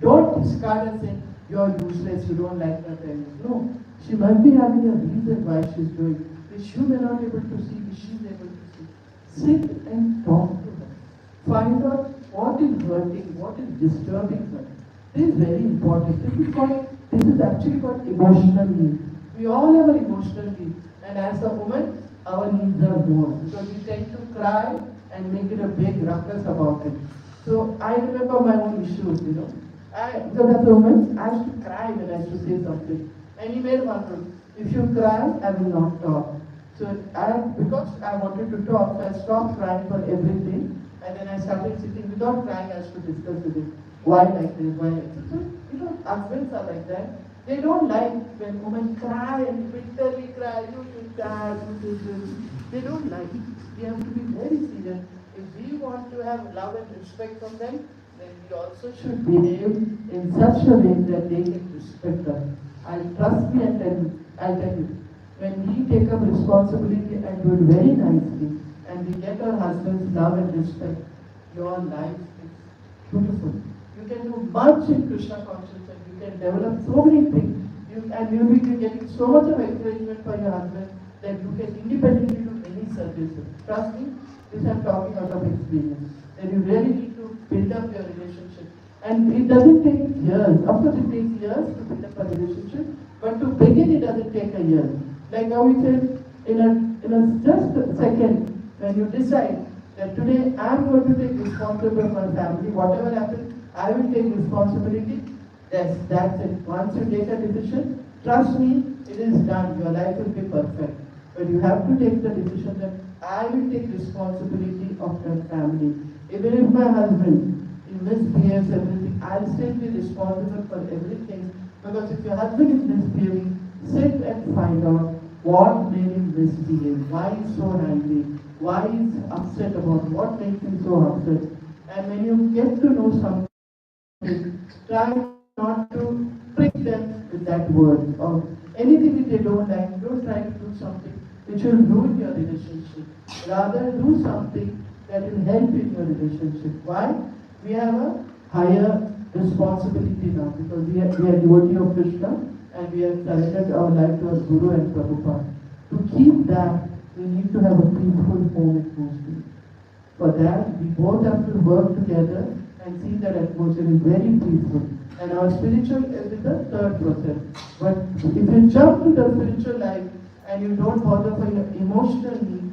don't discard and say, you're useless, you don't like her parents. No, she must be having a reason why she's doing it, which you may not be able to see, which she's able to see. Sit and talk to her. Find out what is hurting, what is disturbing her. This is very important. This is actually called emotional need. We all have an emotional need. And as a woman, our needs are more. Because we tend to cry and make it a big ruckus about it. So I remember my own issues, because as a woman, I used to cry when I used to say something. And he made one rule. If you cry, I will not talk. So because I wanted to talk, so I stopped crying for everything. And then I started sitting without crying, I used to discuss with him. Why like this? Why like this? So, husbands are like that. They don't like when women cry and bitterly cry, you should die, you should this. They don't like it. We have to be very serious. If we want to have love and respect from them, then we also should behave in such a way that they can respect us. Trust me and I'll tell you, when we take up responsibility and do it very nicely, and we get our husband's love and respect, your life is beautiful. You can do much in Krishna consciousness, you can develop so many things, and you will be getting so much of encouragement for your husband that you can independently do many services. Trust me, this I'm talking out of experience. That you really need to build up your relationship. And it doesn't take years. Of course, it takes years to build up a relationship, but to begin, it doesn't take a year. Like how we said, in a just a second, when you decide that today I'm going to take responsibility for my family, whatever happens, I will take responsibility. Yes, that's it. Once you take a decision, trust me, it is done. Your life will be perfect. But you have to take the decision that I will take responsibility of my family. Even if my husband he misbehaves everything, I'll still be responsible for everything. Because if your husband is misbehaving, sit and find out what made him misbehave, why he's so angry, why he's upset about what makes him so upset. And when you get to know something, try not to prick them with that word or anything which they don't like. Don't try to do something which will ruin your relationship. Rather do something that will help in your relationship. Why? We have a higher responsibility now because we are devotee of Krishna and we have surrendered our life to our Guru and Prabhupada. To keep that, we need to have a peaceful home atmosphere. For that, we both have to work together and see that atmosphere is very peaceful. And our spiritual is the third process. But if you jump to the spiritual life and you don't bother for your emotional need,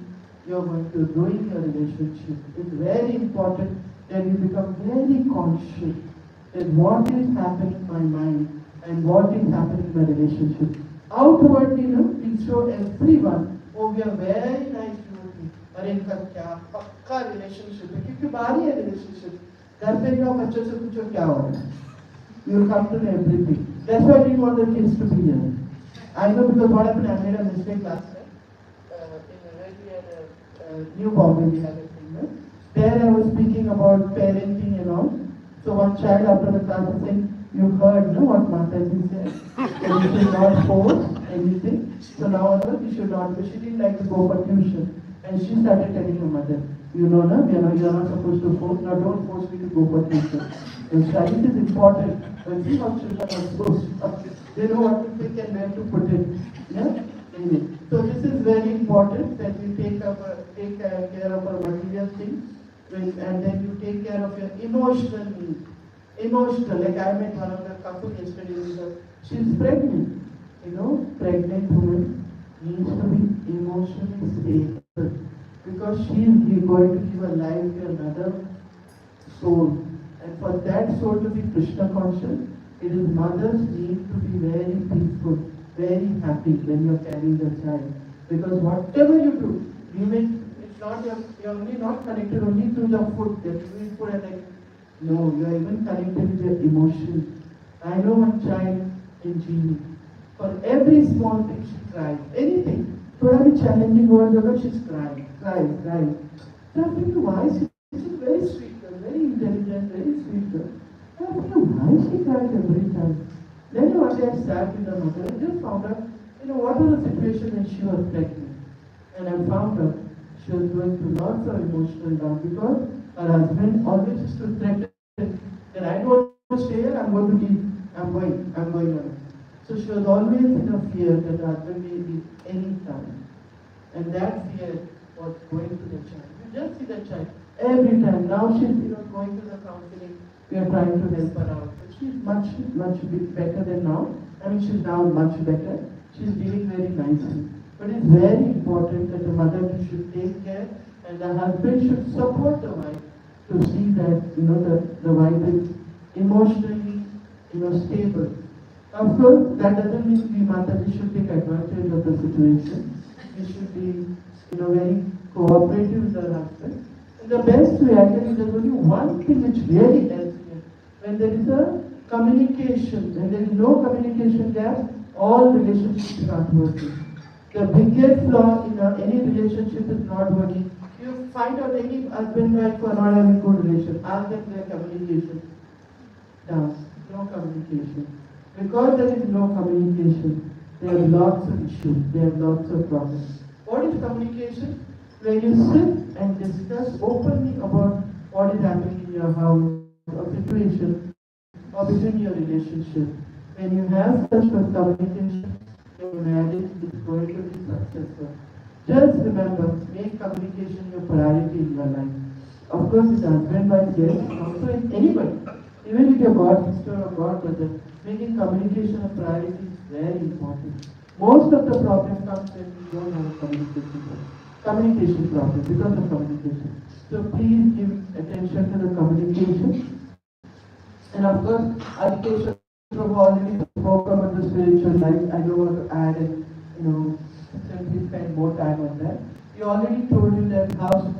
you're going to ruin your relationship. It's very important that you become very conscious that what is happening in my mind and what is happening in my relationship. Outwardly, we show everyone, oh, we are very nice devotees. और इनका क्या पक्का relationship है क्योंकि बाहरी है relationship. घर पे जाओ बच्चों से पूछो क्या हो रहा है. You will come to know everything. That's why I didn't want the kids to be here. I know because what happened, I made a mistake last time. When we had New Bombay, we had a thing. There I was speaking about parenting and all. So one child after the class was saying, you heard what Mataji said? So you should not force anything. So now you should not. But she didn't like to go for tuition. And she started telling her mother, you know, you are not supposed to force. Now don't force me to go for tuition. And studies is important. When see how children are supposed to, they know what to pick and where to put it. Yeah? Anyway, so this is very important that we take care of our material things. And then you take care of your emotional needs. Emotional, like I met one of the couple yesterday, she's pregnant. Pregnant woman needs to be emotionally stable because she is going to give a life to another soul. And for that soul to be Krishna conscious, it is mother's need to be very peaceful, very happy when you are carrying the child. Because whatever you do, it's not you're only not connected only to the food that you put and like, no, you are even connected with your emotions. I know one child in GE. For every small thing she cries. Anything. Thoda bhi challenging word hoga, she's crying. So I'm thinking, why she's very sweet girl, very intelligent, very sweet girl. So I'm thinking, why she cries every time? Then one day I sat with her mother and just found out, what was the situation when she was pregnant. And I found out she was going through lots of emotional down because her husband always used to threaten that I don't want to stay here, I'm going to leave, I'm going away. So she was always in a fear that her husband may leave any time. And that fear was going to the child. You just see the child every time. Now she's going to the counseling, we are trying to help her out. But she's much better than now. She's now much better. She's living very nicely. But it's very important that the mother should take care and the husband should support the wife to see that the wife is emotionally stable. Of course, that doesn't mean we Mataji should take advantage of the situation. We should be very cooperative with our husband. And the best way actually there's only one thing which really helps here. When there is a communication, when there is no communication gap, all relationships start working. The biggest flaw in any relationship is not working. You find out any husband and wife who are not having good relation, ask them their communication. No communication. Because there is no communication, there are lots of issues, there are lots of problems. What is communication? Where you sit and discuss openly about what is happening in your house, or situation, or within your relationship. When you have such a communication, your marriage is going to be successful. Just remember, make communication your priority in your life. Of course, it's husband, wife, yes, also it's anybody. even with your God sister or God brother, making communication a priority is very important. Most of the problem comes when we don't have a communication problem because of communication. So please give attention to the communication. And of course, education from already spoke about the spiritual life. I don't want to add and simply spend more time on that. He already told you that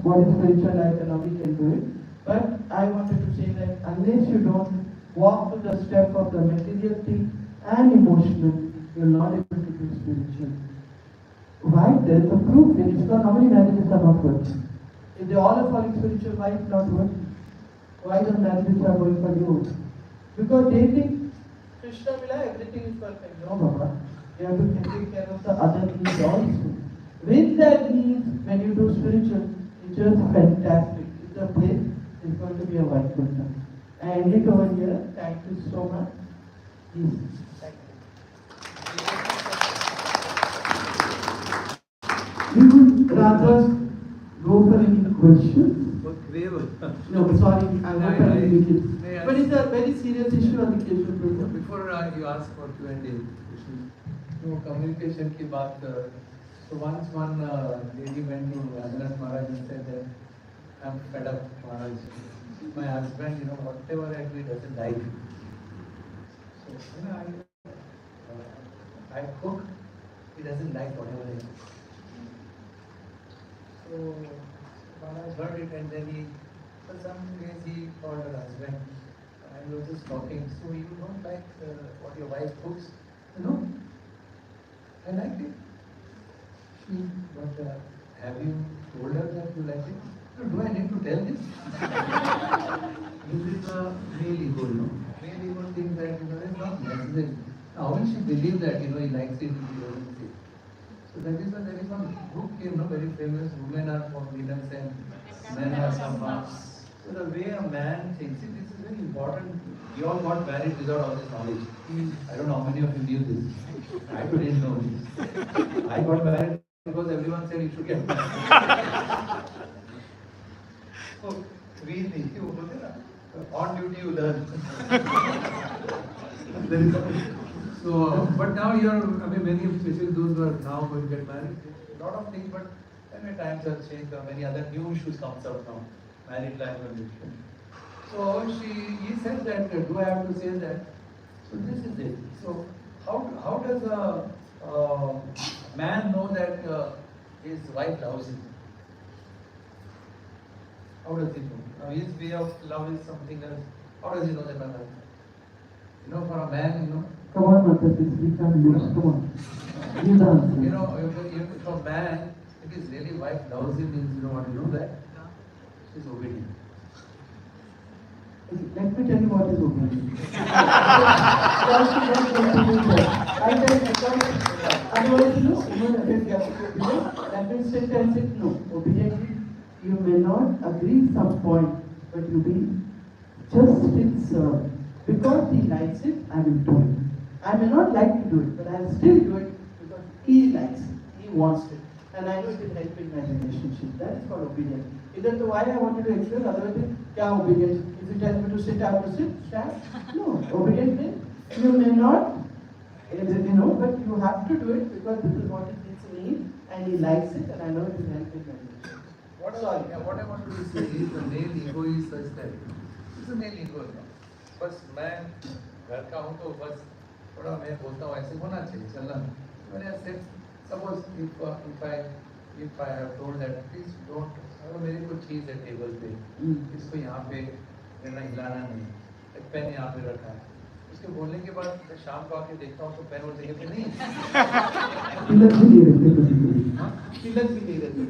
what is spiritual life and how we can do it. But I wanted to say that unless you don't walk through the step of the material thing and emotional, you're not able to do spiritual. Why? There is a proof in ISKCON. How many marriages are not working? If they all are following spiritual, why it's not working? Why the marriages are going for divorce? Because they think Krishna will have everything is perfect. No, Baba. You have to take care of the other needs also. With that needs, when you do spiritual, it's just fantastic. It's a place, it's going to be a wonderful time. I end it over here. Thank you so much. Please. Thank you. We would rather go for any questions. No, sorry, I won't make it. But it's a very serious issue on the Keshav. Before you ask for Q&A, communication ki baat. So once one lady went to Raghunath Maharaj and said that I'm fed up, Maharaj. My husband, whatever I do, he doesn't like. So I cook, he doesn't like whatever I cook. So Maharaj heard it and then for some days he called her husband and we were just talking. So you don't like what your wife cooks? No, I like it. But have you told her that you like it? So do I need to tell this? This is a male ego, Male ego thinks that it's not necessary. How will she believe that he likes it if he doesn't say? So that is why there is one book very famous. Women are for Venus and men are for Mars. So the way a man thinks it, this is very important. We all got married without all this knowledge. I don't know how many of you knew this. I didn't know this. I got married because everyone said you should get married. So really, on duty you learn. So, but now many, especially those who are now going to get married, a lot of things, but many times have changed. Many other new issues comes up now. Married life and everything. So he said that, do I have to say that? So this is it. So how does a man know that his wife loves him? How does he know? His way of love is something else. How does he know that my wife? For a man, Come on, Mataji, we can't lose. Come on. You dance. For a man, if his really wife loves him, means you know that? She's obedient. Let me tell you what is obedience. That means sentence it no. Obediently, you may not agree some point, but you be just still serve. Because he likes it, I will do it. I may not like to do it, but I will still do it because he likes it, he wants it. And I know it will help in my relationship. That is called obedience. Either the why I wanted to explain, otherwise, kya obedience? If you tell me to sit, I have to sit, stand? No. Obedience means you may not, but you have to do it because this is what it needs and he likes it and I know it will help in my relationship. What I want to say is the male ego is such that it's a male ego. बस मैं घर का हूँ तो बस थोड़ा मैं बोलता हूँ ऐसे होना चाहिए चलना मैंने सिर्फ suppose if I have told that please don't अगर मेरी कोई चीज़ है टेबल पे इसको यहाँ पे हिलाना नहीं एक पेन यहाँ पे रखा है उसके बोलने के बाद मैं शाम को आके देखता हूँ तो पेन और जगह पे नहीं किलत भी नहीं रहती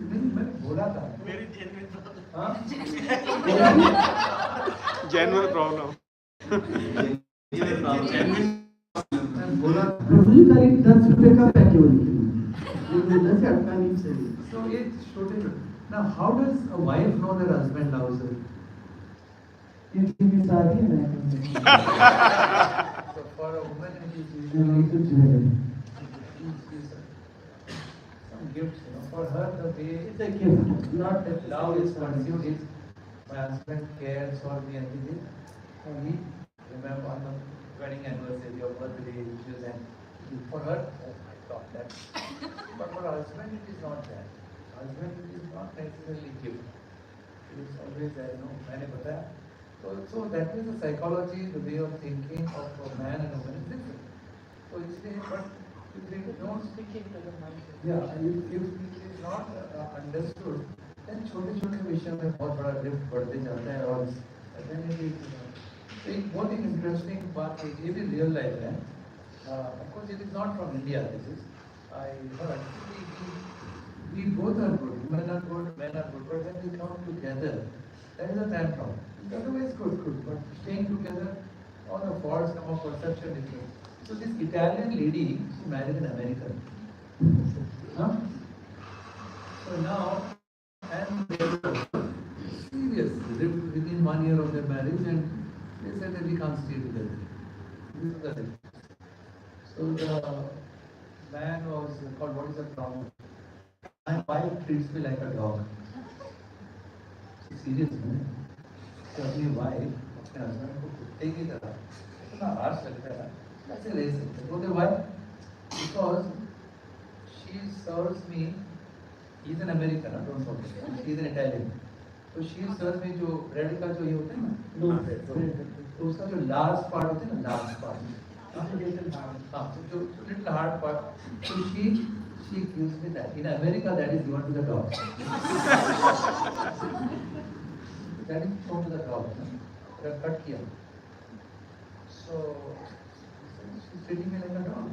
मैंने बोला था मेरी genuine problem. So it shouldn't. Now, how does a wife know that husband loves her? So for a woman, it is usually some gifts. For her, the way it's a gift, not that love is consumed is my husband cares for me and he remember on the wedding anniversary or birthday issues and for her, oh my God, that. But for husband, it is not that. Husband, it is not necessarily gift. It is always there, मैंने बताया. So that is the psychology, the way of thinking of a man and a woman is different. So इसलिए, but if they don't speaking to the mind, yeah, if it is not understood, then छोटे-छोटे विषयों में बहुत बड़ा lift बढ़ते जाता है और then it is. So एक बहुत ही interesting बात है, ये भी real life है. Of course, it is not from India. This is I heard. We both are good. Women are good. Men are good. But when we come together, that is a time problem. Otherwise, good. But staying together, all the faults come of perception difference. So this Italian lady, she married an American. Huh? So now, and they were serious. They lived within 1 year of their marriage, and they said that we can't stay together. This is the thing. So the man was called, what is the problem? My wife treats me like a dog. Serious, man. So अपनी wife, अपने husband को कुत्ते की तरह इतना harsh लगता है, कैसे ले सकते? बोलते why? Because she serves me. He's an American, don't forget. He's an Italian. So she serves me जो bread का जो ये होता है ना, तो उसका जो last part होता है ना, last part. So little hard part. So she gives me that. In America, that is given to the dog. That is thrown to the dog. Cut kiya. So she's treating me like a dog.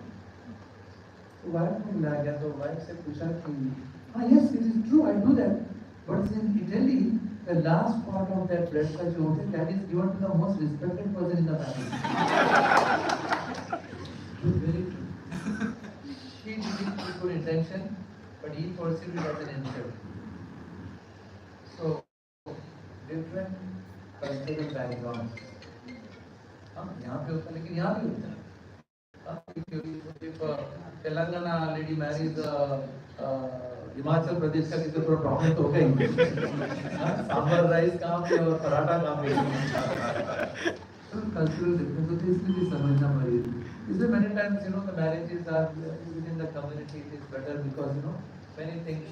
So wife को मिला गया तो wife से पूछा कि yes, it is true, I do that. But in Italy, the last part of that bread का जो होता है, that is given to the most respected person in the family. Very true. She did it with good intention, but he perceived it as an insult. So, different cultural backgrounds. यहाँ पे होता है, लेकिन यहाँ भी होता है. If Telangana lady marries Himachal Pradesh का किसी को प्रॉब्लम तो होगा ही. सांबर राइस कहाँ पे और पराठा कहाँ पे? Cultural difference, so this is समझना पड़ेगा. Is there many times, the marriages are within the community, it is better because, many things,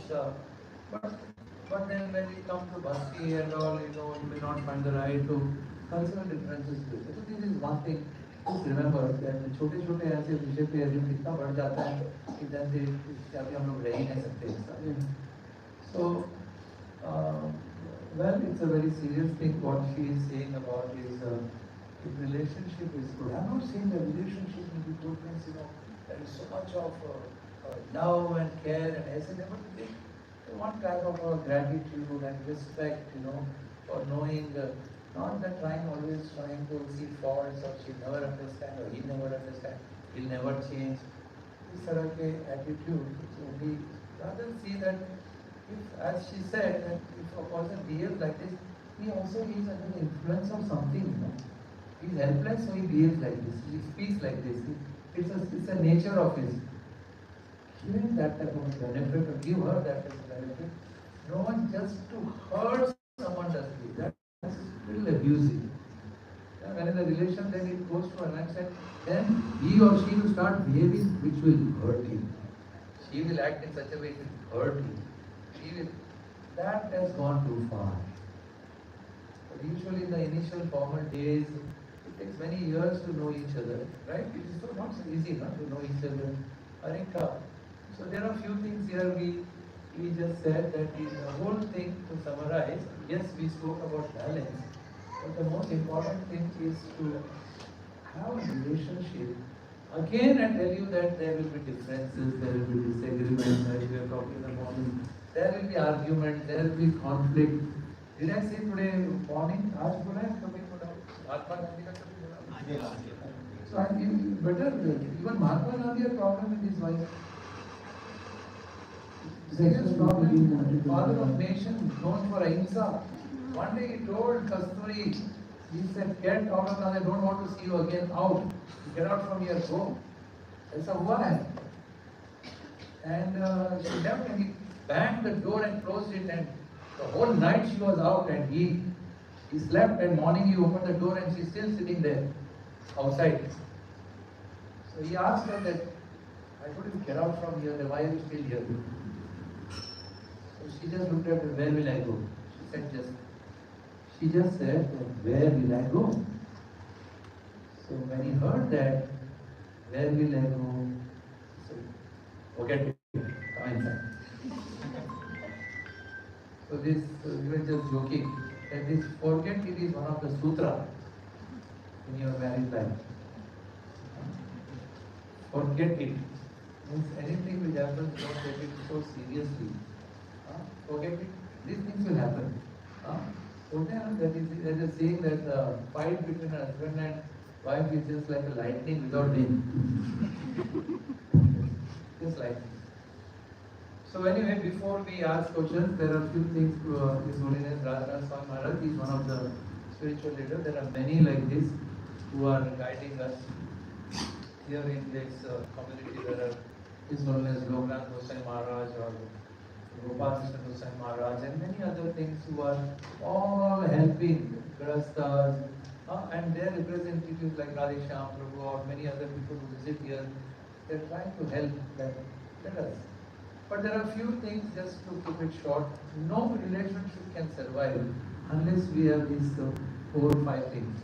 but then when we come to Bhakti and all, you may not find the right to cultural differences. So this is one thing, just remember that छोटे-छोटे ऐसे विषय पे अर्जुन कितना बढ़ जाता है कि then they अभी हम लोग रह ही नहीं सकते. So, well, it's a very serious thing what she is saying about is if relationship is good. I'm not saying that relationship will be good means, there is so much of love and care and everything, but one type of gratitude and respect, for knowing, not that always trying to see faults or she'll never understand or he'll never understand, he'll never change. This sort of attitude, so we rather see that if, as she said, that if a person behaves like this, he also is under the influence of something, He's helpless, so he behaves like this. He speaks like this. It's a nature of his. Give him that type of benefit, or give her that type of benefit. No one just to hurt someone does this. That's a little abusive. When in the relation, then it goes to an extent, then he or she will start behaving which will hurt you. She will act in such a way it will hurt you. That has gone too far. But usually in the initial formal days, it takes many years to know each other, right? It is not so easy to know each other. So there are few things here we just said that the whole thing to summarize, yes, we spoke about balance, but the most important thing is to have a relationship. Again, I tell you that there will be differences, there will be disagreements, as we are talking in the morning. There will be arguments, there will be conflict. Did I say today morning? आज बोला है कभी बोला महात्मा गांधी का कभी बोला? So I think better even Mahatma Gandhi had problem with his wife. Serious problem. Father of nation, known for ahimsa. One day he told Kasturi, he said, "Get out of now. I don't want to see you again. Out. Get out from here. Go." ऐसा हुआ है. And she left and he banged the door and closed it, and the whole night she was out and he He slept and morning he opened the door and she's still sitting there outside. So he asked her that, I told you get out from here, why are you still here? So she just looked at her, where will I go? She just said, where will I go? So when he heard that, where will I go? He said, forget it, come inside. So this, we were just joking, that this forget it is one of the sutra in your married life. Forget it. Means anything which happens, don't take it so seriously. Forget it. These things will happen. That is saying that the fight between a husband and wife is just like a lightning without wind. Just lightning. So anyway, before we ask questions, there are a few things to His Holiness Radhanath Swami Maharaj. He is one of the spiritual leaders. There are many like this who are guiding us. Here in this community, there are His Holiness Loknath Goswami Maharaj or Gopal Krishna Goswami Maharaj and many other things who are all helping Grahasthas and their representatives like Radheshyam Prabhu or many other people who visit here. They are trying to help them. Let us. But there are few things, just to keep it short, no relationship can survive unless we have these 4 or 5 things.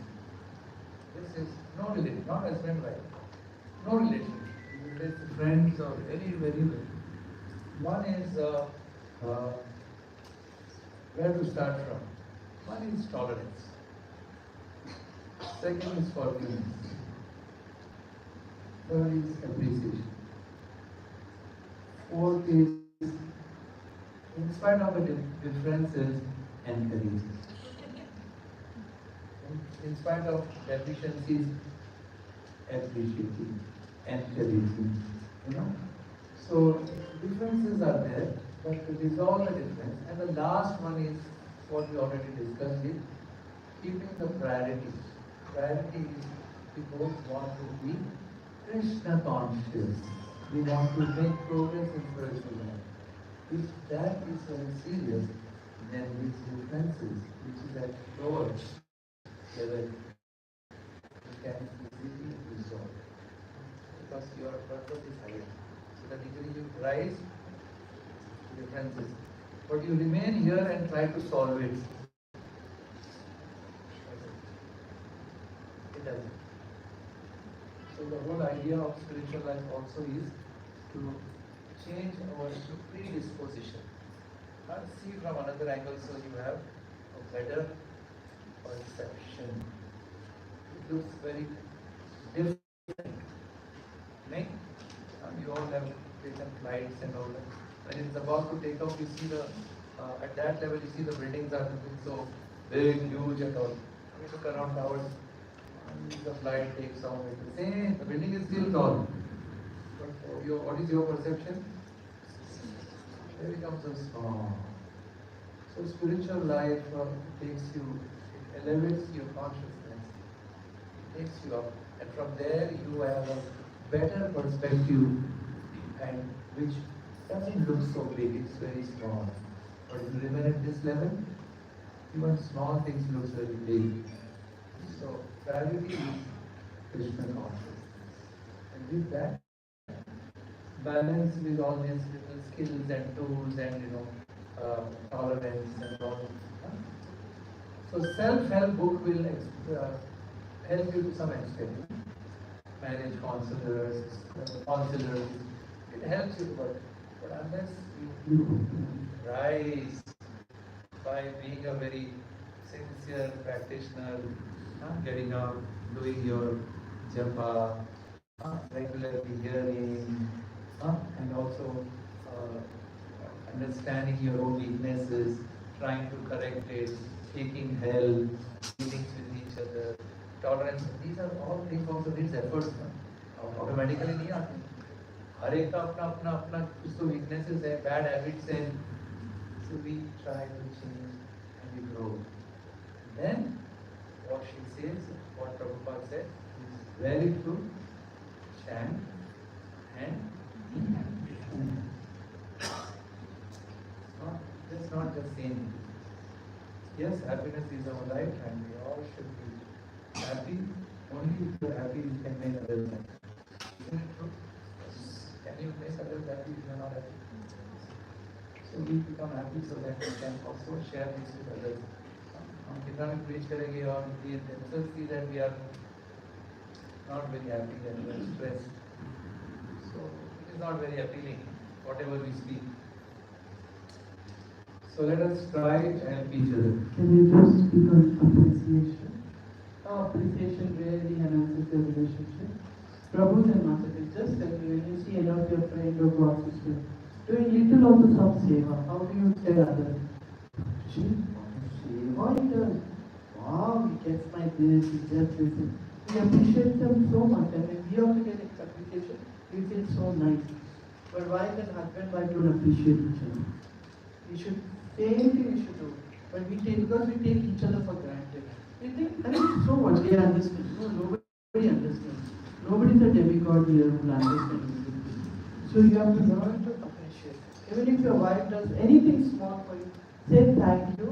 This is no relationship, not husband-wife. No relationship. Whether it's friends or any very little. One is where to start from. One is tolerance. Second is forgiveness. Third is appreciation. Fourth is, in spite of the differences, encouragement. In spite of deficiencies, appreciating, encouraging. So differences are there, but to resolve the difference. And the last one is what we already discussed: is keeping the priority. Priority is we both want to be Krishna conscious. We want to make progress in spiritual life. If that is very serious, then these differences, which is at lower level, you can easily resolve. Because your purpose is higher. So that easily you rise to differences. But you remain here and try to solve it. It doesn't. So the whole idea of spiritual life also is to change our predisposition. See from another angle, so you have a better perception. It looks very different. Right? You all have taken flights and all that. When it's about to take off, you see at that level, you see the buildings are looking so big, huge and all. We look around towers. The flight takes off, the building is still tall. But what is your perception? It becomes so small. So spiritual life takes you, it elevates your consciousness, it takes you up, and from there you have a better perspective, and which doesn't look so big, it's very small. But if you remain at this level, even small things look very big. So priority is Krishna consciousness. And with that, balance with all these little skills and tools and tolerance and all. So self-help book will help you to some extent. Marriage counselors, it helps you, but unless you rise by being a very sincere practitioner, getting up, doing your japa, regularly hearing, and also understanding your own weaknesses, trying to correct it, taking help, dealing with each other, tolerance. These are all things also needs efforts. Automatically नहीं आते. हर एक का अपना कुछ तो weaknesses है, bad habits है. So we try to change and we grow. Then what she says, what Prabhupada said, is very true. Chant and it's not just saying. Yes, happiness is our right and we all should be happy. Only if you are happy you can make others happy. Isn't it true? Can you make others happy if you are not happy? So we become happy so that we can also share this with others. हम कितना भी preach करेंगे और ये themselves see that we are not very happy and we are stressed. So it is not very appealing, whatever we speak. So let us try and help each other. Can you just speak on appreciation? How appreciation really enhances your relationship. Prabhu and Mataji, just tell me when you see any of your friend or God sister doing little of some seva, how do you tell others? She, seva he does. Wow, he gets my this, he gets this. We appreciate them so much, and when we also get appreciation, we feel so nice. But wife and husband, wife don't appreciate each other. We should, same thing we should do. But we take, because we take each other for granted. We think, I mean, so what, they understand. No, nobody understands. Nobody's a demigod here who will understand everything. So you have to learn to appreciate. Even if your wife does anything small for you, say thank you.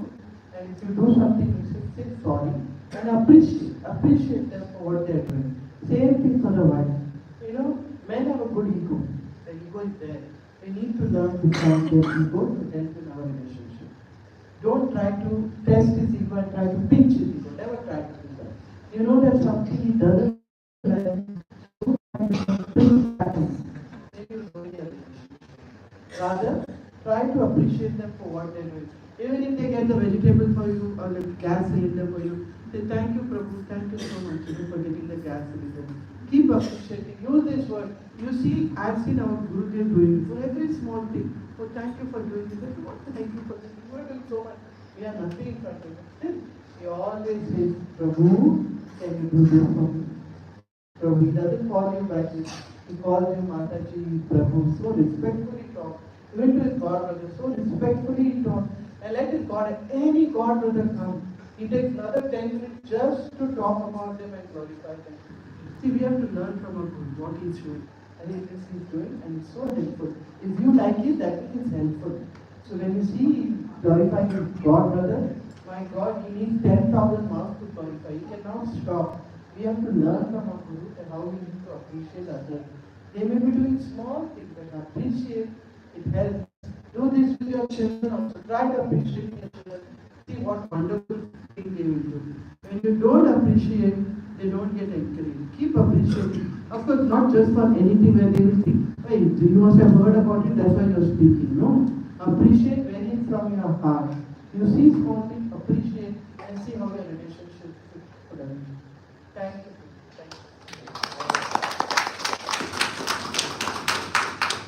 And if you do something, you say sorry. And appreciate them for what they are doing. Same thing for the wife. You know, men have a good ego. The ego is there. We need to learn to calm their ego to help in our relationship. Don't try to test his ego and try to pinch his ego. Never try to do that. You know that something he doesn't like. Rather, try to appreciate them for what they're doing. Even if they get the vegetable for you or the gas cylinder for you, say thank you Prabhu, thank you so much for getting the gas cylinder. Keep appreciating. Use this word. You see, I've seen our Gurudev doing for every small thing. Oh, thank you for doing this. What? Thank you for this. You are doing so much. We are nothing in front of him. Still, he always says, Prabhu, can you do this for me? Prabhu, he doesn't call you back. He calls you Mataji, Prabhu. So respectfully talk. Even to his God brother, so respectfully he talks. And let his God, any God brother come. He takes another 10 minutes just to talk about them and glorify them. See, we have to learn from our Guru what he's doing. And this he's doing, and it's so helpful. If you like it, that is helpful. So when you see glorify his God brother, my God, he needs 10,000 mouths to glorify. He cannot stop. We have to learn from our Guru and how we need to appreciate others. They may be doing small things, but appreciate, it helps. Do this with your children also. Try to appreciate your children. See what wonderful thing they will do. When you don't appreciate, they don't get encouraged. Keep appreciating. Of course, not just for anything where they will think, hey, you must have heard about it, that's why you're speaking. No. Appreciate very from your heart. You see small things, appreciate, and see how your relationship is put on. Thank you. Thank you.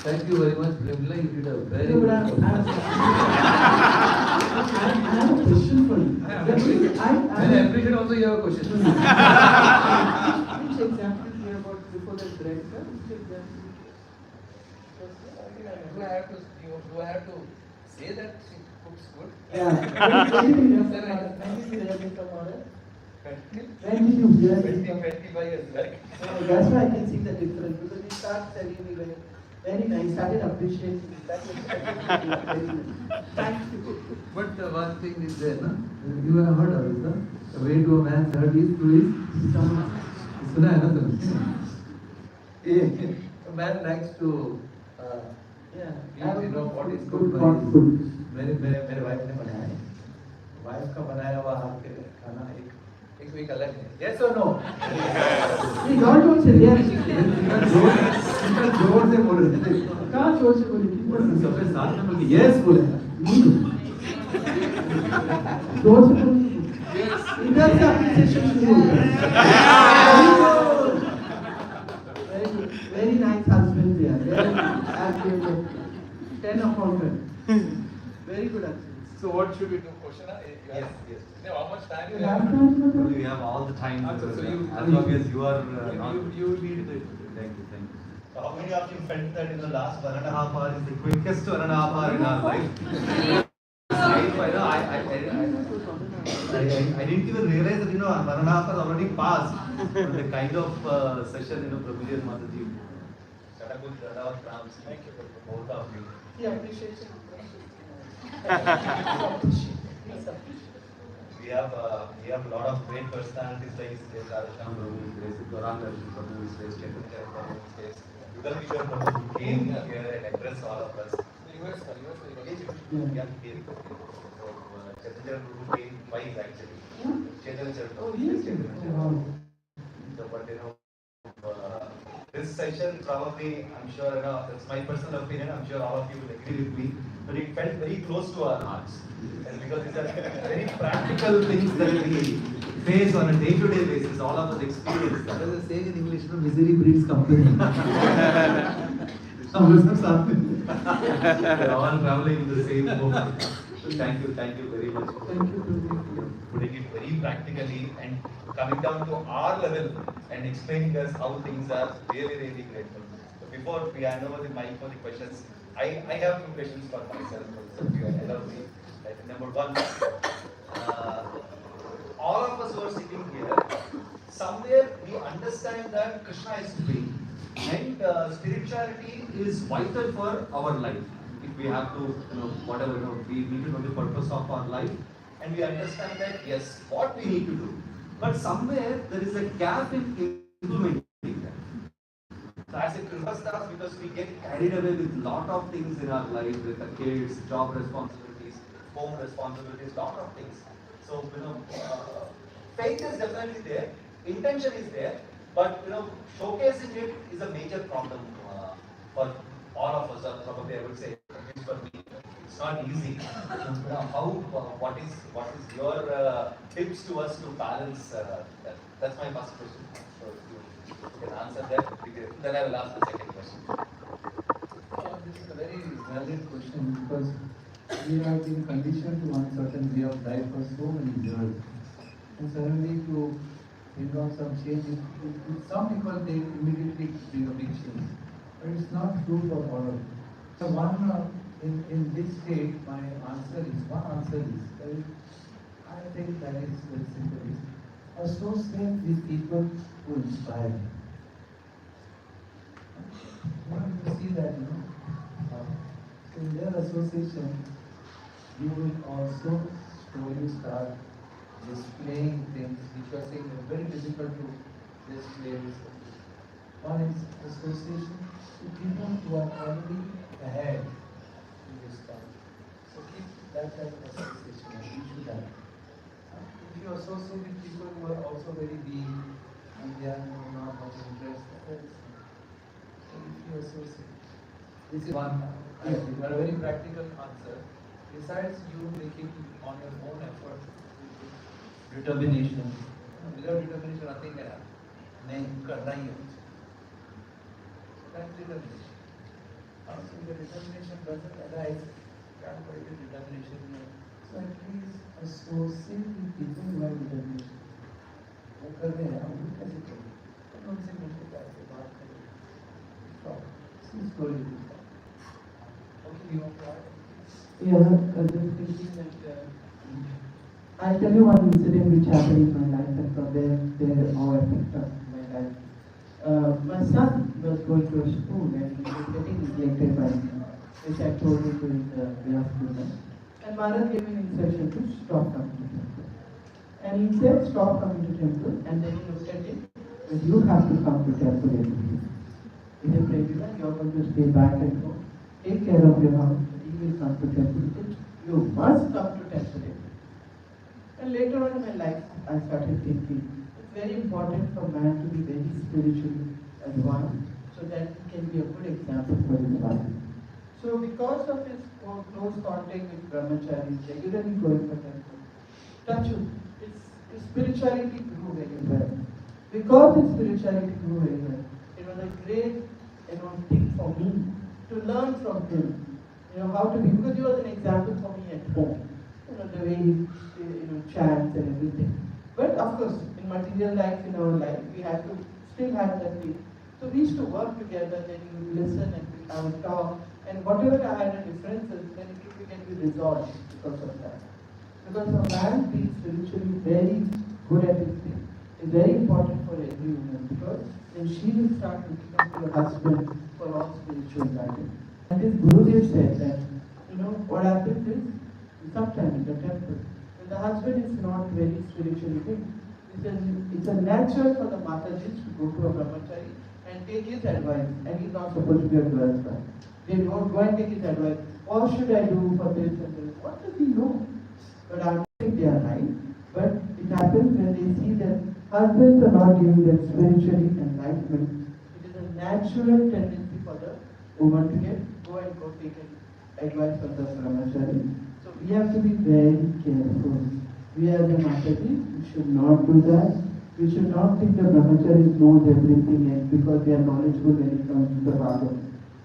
Thank you very much, Vimla. You did a very No, but good I have a question for you. I appreciate also you have a question. Which example do you have about before the bread, sir? Which example? Do I have to say that she cooks good? Yeah. When did you hear this from her? When did you hear this from her? 25 years back. That's why I can see the difference because he started telling me very nice. Started appreciating. That was very nice. Thank you. But one thing is there, na? You have heard of it, na? The way to a man's heart is through his stomach. सुना है ना तुमने? A man likes to Yeah. eat, you know, what is good good by for his. food. मेरे wife ने बनाया है. Wife का बनाया हुआ हाथ के खाना एक अलग है. Yes or no? We don't want to hear it. इतना जोर से बोल रहे थे. कहाँ जोर से बोली? सबसे साथ में बोल के yes बोले. जोर से बोली. इधर से appreciation शुरू हो गया. Very nice husband there. Very active. 10 upon 10. Very good husband. So what should we do? Question? Yes. Now, how much time You you have have? time for that? We have all the time. So you- as long as you are not. You lead the. Thank you. So how many of you felt that in the last 1.5 hours is the quickest 1.5 hours in our life? I didn't even realize that 1.5 hours already passed. The kind of session Prabhuji and Mataji. Thank you both of you. He appreciates it. Please appreciate. we have a lot of great personalities like Sri Radhasham Prabhu, Sri Gauranga Prabhu, Sri Chaitanya Prabhu, Sri Yugal Kishore Prabhu, who came here and addressed all of us. Yeah, came. So Chaitanya Prabhu came twice actually. Chaitanya Prabhu, yes, Chaitanya Prabhu. So, but this session probably, I'm sure, that's my personal opinion, I'm sure all of you will agree with me, but it felt very close to our hearts. And because these are very practical things that we face on a day-to-day basis, all of us experience that. As they say in English, no, misery breeds company. We're all traveling in the same boat. So thank you very much for putting it very practically and coming down to our level and explaining us how things are really grateful. So before we hand over the mic for the questions, I have two questions for myself. So if you allow me. Like, number one, all of us who are sitting here, somewhere we understand that Krishna is supreme and spirituality is vital for our life. If we have to, whatever, we need to know the purpose of our life, and we understand that yes, what we need to do. But somewhere there is a gap in implementing that. So as a Krishna, because we get carried away with lot of things in our life, with the kids, job responsibilities, home responsibilities, lot of things. So faith is definitely there, intention is there, but showcasing it is a major problem for all of us. Probably I would say, at least for me, it's not easy. What is your tips to us to balance that? That's my first question. So if you can answer that, then I will ask the second question. This is a very valid question because we have been conditioned to one certain way of life for so many years. And suddenly to bring out some change, some people they immediately bring a big change. But it's not true for all of them. So in this state, my answer is, I think that is very simple, is associate with people who inspire me. You see that, in their association, you will also slowly start displaying things which you are saying are very difficult to display. One is association with people who are already ahead in this time. So keep that type of association and you should have. If you associate with people who are also very weak and they are not much interested, so if you associate, this is one very practical answer. Besides you making on your own effort, determination. Without determination, nothing can happen. नहीं करना ही है. That's determination. Also, the determination doesn't arise. Can't put the determination here. So at least associate with people who have determination. वो कर रहे हैं, हम भी कैसे करें? उनसे मिलकर कैसे बात करें? Stop. See slowly. Okay, you want to add? Yeah, just thinking that I'll tell you one incident which happened in my life and from there how affected my life. My son was going to a school and he was getting neglected by me, which I told him during the day of school. And Maharaj gave me an instruction to stop coming to temple. And he said, stop coming to temple, and then he looked at it, but you have to come to temple every day. He said, Prabhupada, you are going to stay back at home, take care of your house, he will come to temple. You must come to temple. And later on in my life, I started thinking, it's very important for man to be very spiritually advanced so that he can be a good example for his wife. So because of his close contact with brahmacharis, regularly going for temple, touch his spirituality grew very well. Because his spirituality grew very well, it was a great thing for me to learn from him. How to be, because he was an example for me at home. The way he chants and everything. But of course, in material life, in our life, we have to still have that way. So we used to work together, then you would listen and we have a talk, and whatever I had differences, then it can be resolved because of that. Because a man being spiritually very good at his thing is very important for every woman, because then she will start looking up to her husband for all spiritual guidance. And his Gurudev said that, what happens is, sometimes in the temple, when The husband is not very spiritually big. It's a natural for the Matajis to go to a brahmachari and take his advice, and he's not supposed to be a girl's. They don't go and take his advice. What should I do for this and this? What does he know? But I don't think they are right. But it happens when they see that husbands are not giving them spiritually enlightenment. It is a natural tendency for the woman to go and take advice from the brahmachari. So we have to be very careful. We as a Mataji, we should not do that. We should not think the brahmacharis knows everything and because they are knowledgeable when it comes to the Bhagavad.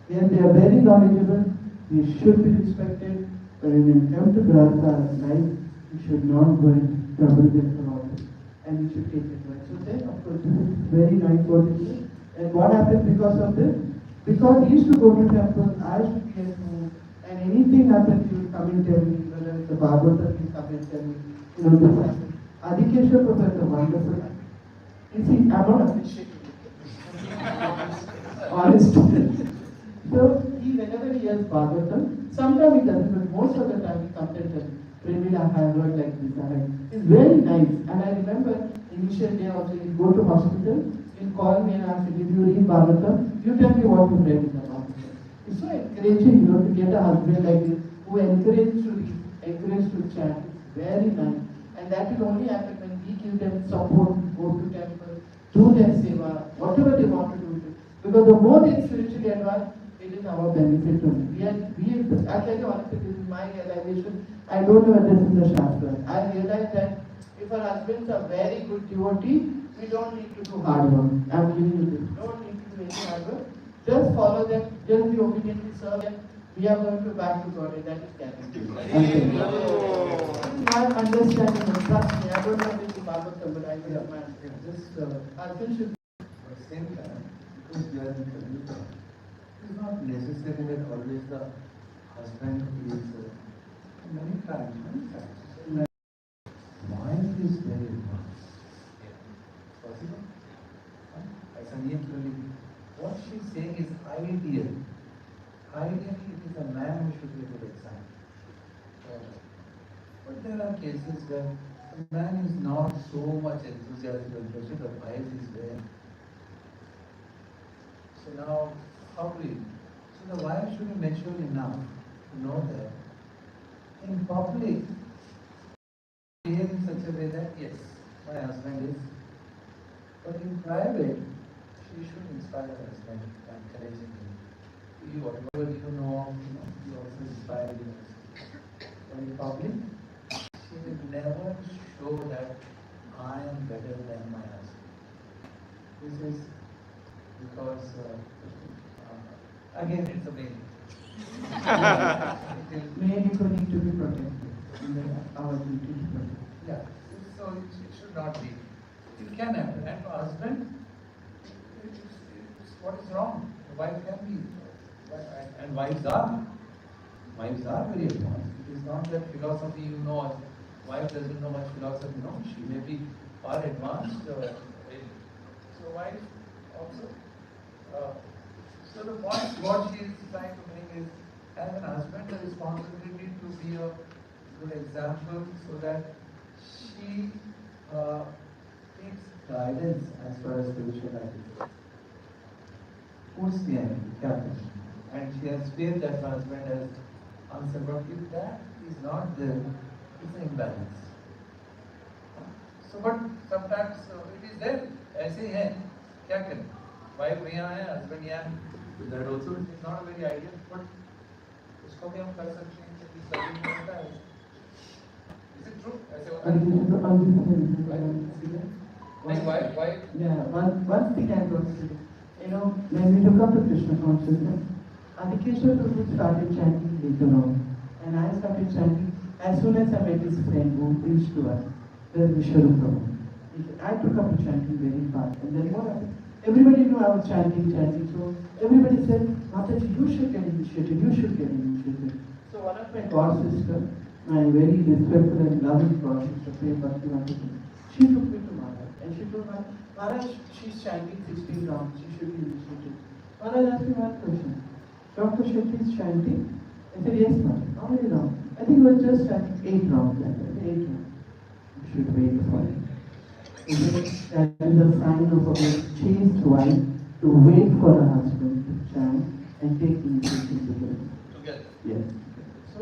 Yes, they are very knowledgeable, they should be respected, but when it comes to Grahastha life, we should not go and trouble them about it. And we should take advice. So then, of course, this is very nice what he said. And what happened because of this? Because he used to go to temple, I used to be at home, and anything happened, he would come and tell me, whether it's the Bhagavatam, he would come and tell me, you know, this happened. Adhikeshwar Prabhu is a wonderful. You see, I'm not appreciating it. Honest. So, whenever he hears Bhagavatam, sometimes he doesn't, but most of the time he comes and tells, Premila, I have heard like this. It's very nice. And I remember initial day also, he'll go to hospital, he'll call me and ask me, did you read Bhagavatam? You tell me what you read in the Bhagavatam. It's so encouraging, to get a husband like this who encourages to read, encourages to chant. It's very nice. And that will only happen when we give them support, go to temple, do their seva, whatever they want to do. Because the more they spiritually advance, it is our benefit only. I'll tell you honestly, this is my realization. I don't know whether this is the Shastra. I realize that if our husbands are very good devotee, we don't need to do hard work. I'm giving you this. Don't need to do any hard work. Just follow them, just be obediently serve them. We are going to back to God, and that is guaranteed. My understanding and trust me, I don't know this Bhagavatam, but I will have my husband should. At the same time, because we are in Kalika, it is not necessary that always the husband is many times, wife is very advanced. Possible? ऐसा नहीं है कि what she is saying is ideal. Ideally, it is a man who should be a good example. But there are cases where the man is not so much enthusiastic and passionate, the wife is there. So now, how do we? So the wife should be mature enough to know that in public, behave in such a way that yes, my husband is. But in private, she should inspire her husband by encouraging him. You whatever you know, you also inspire him. But in public, she will never show that I am better than my husband. This is because, again, it's a male. Male people need to be protected. Our duty to protect. Yeah, so it should not be. It can happen. And for husband, what is wrong? The wife can be. And wives are very advanced. It is not that philosophy, wife doesn't know much philosophy. No, she may be far advanced. So wife also. So the point what she is trying to bring is, as an husband, the responsibility to be a good example so that she takes guidance as far as spiritual life is concerned. पूछती है क्या करना and she has faith that her husband has answered, but if that is not there, it's an imbalance. So but sometimes it is there, ऐसे ही है, क्या करें? Wife यहाँ है, husband यहाँ है, that also is not a very ideal, but उसको भी हम कर सकते हैं कि सभी में होता है. Is it true? ऐसे होता है? Why? Yeah, one thing I got to say. When we look up to Krishna consciousness, Adhikeshwar Prabhu started chanting later on. And I started chanting as soon as I met his friend who preached to us, the Vishwarup Prabhu. I took up to chanting very fast. And then what happened? Everybody knew I was chanting. So everybody said, Mataji, you should get initiated. So one of my god sisters, my very respectful and loving god sister, Bhakti Center, she took me to Maharaj. And she told Maharaj, she's chanting 16 rounds. She should be initiated. Maharaj asked me one question. Dr. Shetty is chanting? I said, yes, Maharaj. How many rounds? I think we were just chanting 8 rounds. I said, 8 rounds. should wait for it. That is a sign of a very chaste wife to wait for her husband to chant and take initiation together. Yes. So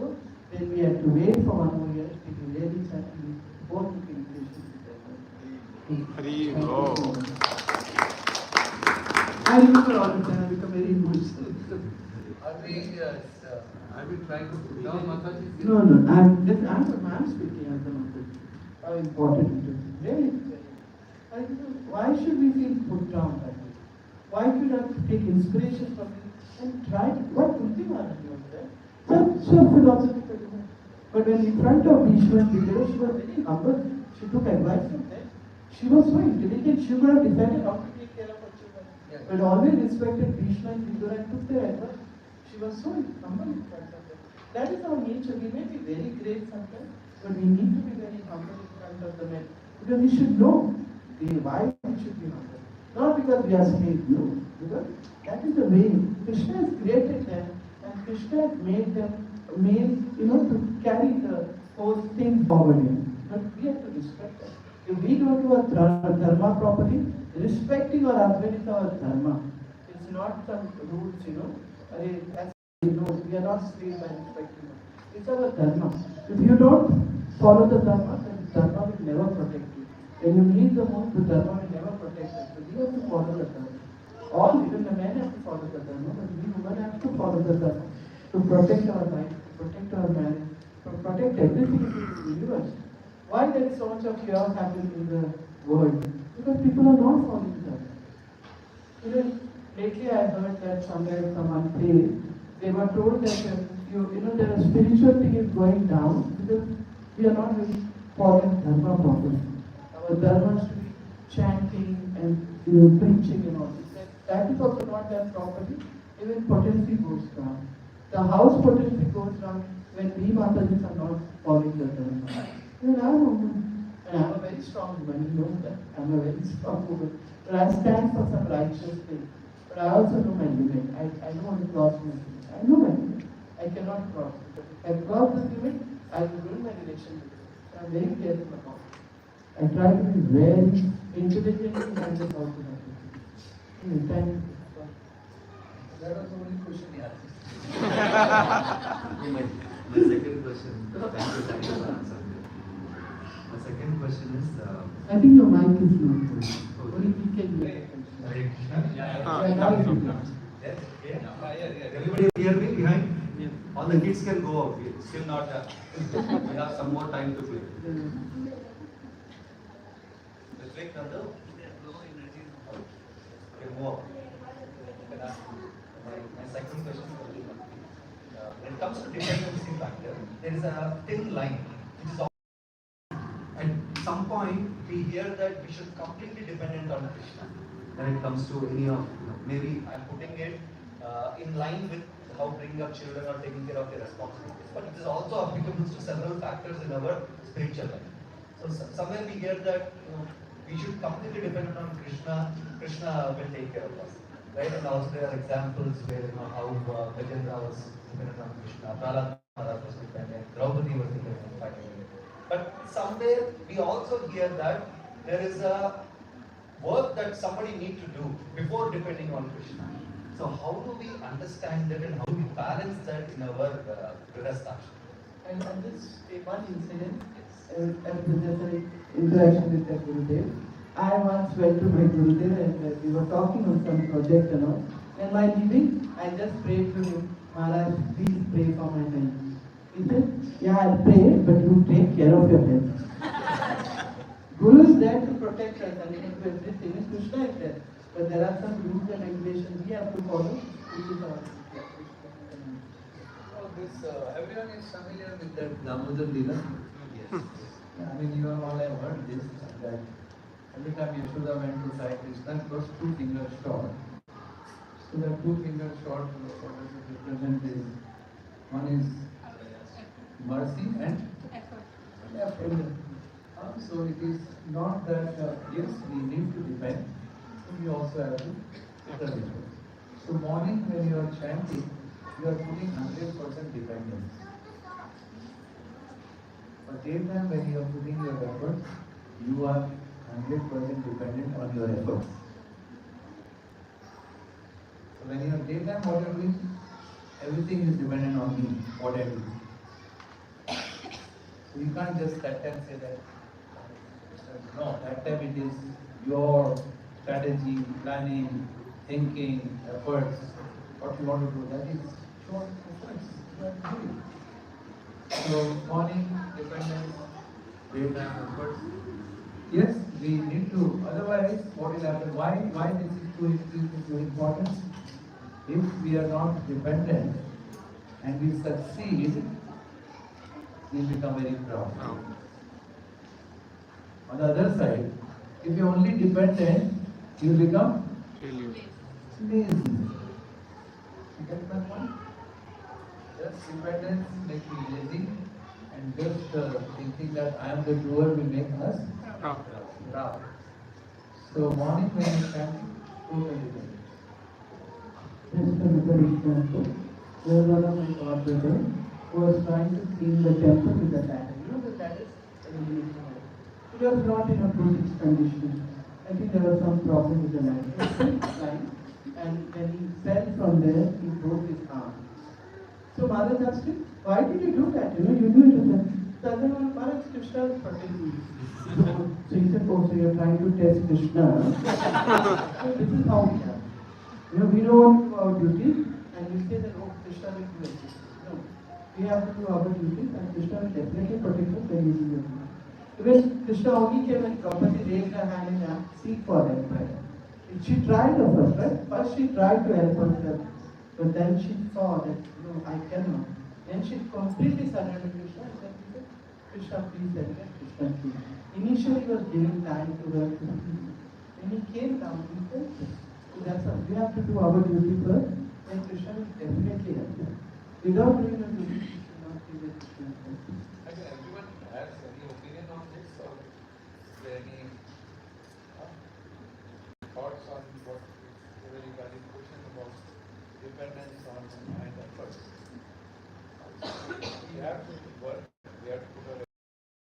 when we have to wait for 1 more year, it will really chant we both took initiation together. Hari Thank you Bol. so much. I remember all the time I become very emotional. I've been trying to put down Mataji. No, I'm speaking as the mother. How important it is. Really, why should we feel put down like this? Why should I take inspiration from it and try to, what Buddhimana was there? Such a philosophical woman. But when in front of Bhishma and Vidura, she was very humble. She took advice from them. She was so intelligent, she could have decided how to take care of her children. But always respected Bhishma and Vidura and took their advice. She was so humble in front of them. That is our nature. We may be very great sometimes, but we need to be very humble in front of the men. Because we should know why we should be humble. Not because we are slave, no. Because that is the way. Krishna has created them and Krishna has made them to carry the whole thing forward. But we have to respect them. If we don't do our dharma properly, respecting our husband is our dharma. It's not some rules, we are not slaves by respecting them. It's our dharma. If you don't follow the dharma, then dharma will never protect you. When you need the most, the dharma will never protect us. So we have to follow the dharma. Even the men have to follow the dharma, but we women have to follow the dharma to protect our life, protect our marriage, to protect everything in this universe. Why there is so much of chaos happening in the world? Because people are not following the dharma. Lately I heard that somewhere someone prayed. They were told that the spiritual thing is going down because we are not really following dharma properly. Our dharma is to be chanting and preaching and all this. That is also not done properly. Even potency goes down. The house potency goes down when we Matajis are not following the dharma. Even I'm a woman, and I'm a very strong woman. You know that I'm a very strong woman. But I stand for some righteous thing. But I also know my limit. I don't want to cross my limit. I know my limit. I cannot cross it. But if I cross the limit, I will ruin my relationship. So I'm very careful about it. I try to be very intelligent and handle how to handle it. Thank you. That was the only question he asked. My second question, thank you for answering. My second question is, I think your mic is not good. Only we can hear it. Hare Krishna. Now it is good. Yes? Everybody hear me behind? All the kids can go out. We're still not, we have some more time to play. Let's take another. Okay, more. My second question for you. When it comes to dependency factor, there is a thin line which is at some point we hear that we should completely dependent on Krishna when it comes to any of, maybe I'm putting it in line with how bringing up children or taking care of their responsibilities, but it is also applicable to several factors in our spiritual life. So somewhere we hear that we should completely depend on Krishna. Krishna will take care of us, right? And also there are examples where how Gajendra was dependent on Krishna, Prahlad Maharaj was dependent, Draupadi was dependent finally. But somewhere we also hear that there is a work that somebody need to do before depending on Krishna. So how do we understand that and how do we balance that in our Grihastha? And this one incident, there's an interaction with the Gurudev. I once went to my Gurudev and we were talking on some project and all. And while leaving, I just prayed to him, Maharaj, please pray for my health. He said, yeah, I'll pray, but you take care of your health. Guru is there to protect us and even to everything. Krishna is there. But there are some rules and regulations we have to follow, which is our Everyone is familiar with that Damodar Leela. Yes. I mean, you have all have heard this, that every time Yashoda went to try Krishna, it was 2 fingers short. So the 2 fingers short, what does it represent is, one is mercy and effort. So it is not that, yes, we need to depend, but we also have to intervene. So morning when you are chanting, you are putting 100% dependence. But daytime when you are putting your effort, you are 100% dependent on your efforts. So when you are daytime, what you are doing, everything is dependent on me, what I do. So you can't just that time say that, no, that time it is your strategy, planning, thinking, efforts, what you want to do, that is your efforts, you are doing. So morning, dependence, daytime efforts. Yes, we need to, otherwise what will happen, why this is very important? If we are not dependent and we succeed, we become very proud. On the other side, if you are only dependent, you become lazy. You get my point? Just dependence makes me lazy, and just thinking that I am the doer will make us proud. So morning when you stand, totally dependent. Just another example. There was one of my godbrother who was trying to clean the temple with the ladder. You know the ladder? It was not in a good condition. I think there was some problem with the ladder. He was still trying, and when he fell from there, he broke his arm. So Maharaj asked him, why did you do that? You know, you knew it was that. So I said, Maharaj, Krishna will protect me. So he said, oh, so you're trying to test Krishna. So this is how we have. You know, we don't want to do our duty and we say that, oh, Krishna will do it. No. We have to do our duty and Krishna will definitely protect us when we do it. Even Krishna only came and Draupadi raised her hand and asked, seek for help. Right? She tried at first, right? First she tried to help herself. But then she saw that, no, I cannot. Then she completely surrendered to Krishna and said, Krishna, please help me. Krishna, please. Initially he was giving time to her to speak. When he came down, he helped her. So that's how we have to do our duty first, and Krishna will definitely help us. Without doing the duty, we should not be with Krishna. Everyone has any opinion on this, or is there any thoughts on what is a very valid question about dependence on and efforts? We have to work, we have to put our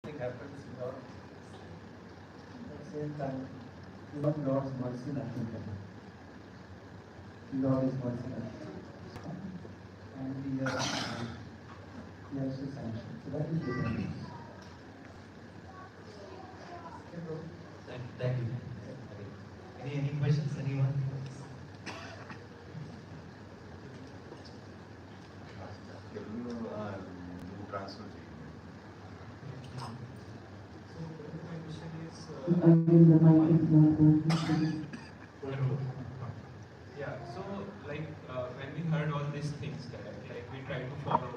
everything happens without at the same time, without Lord's mercy, nothing can happen. Without His mercy, nothing can happen. And we have to sanction. So that is dependence. Thank you. Any questions? Anyone? Again, the mic is not working. Yeah, so like when we heard all these things, correct, like we try to follow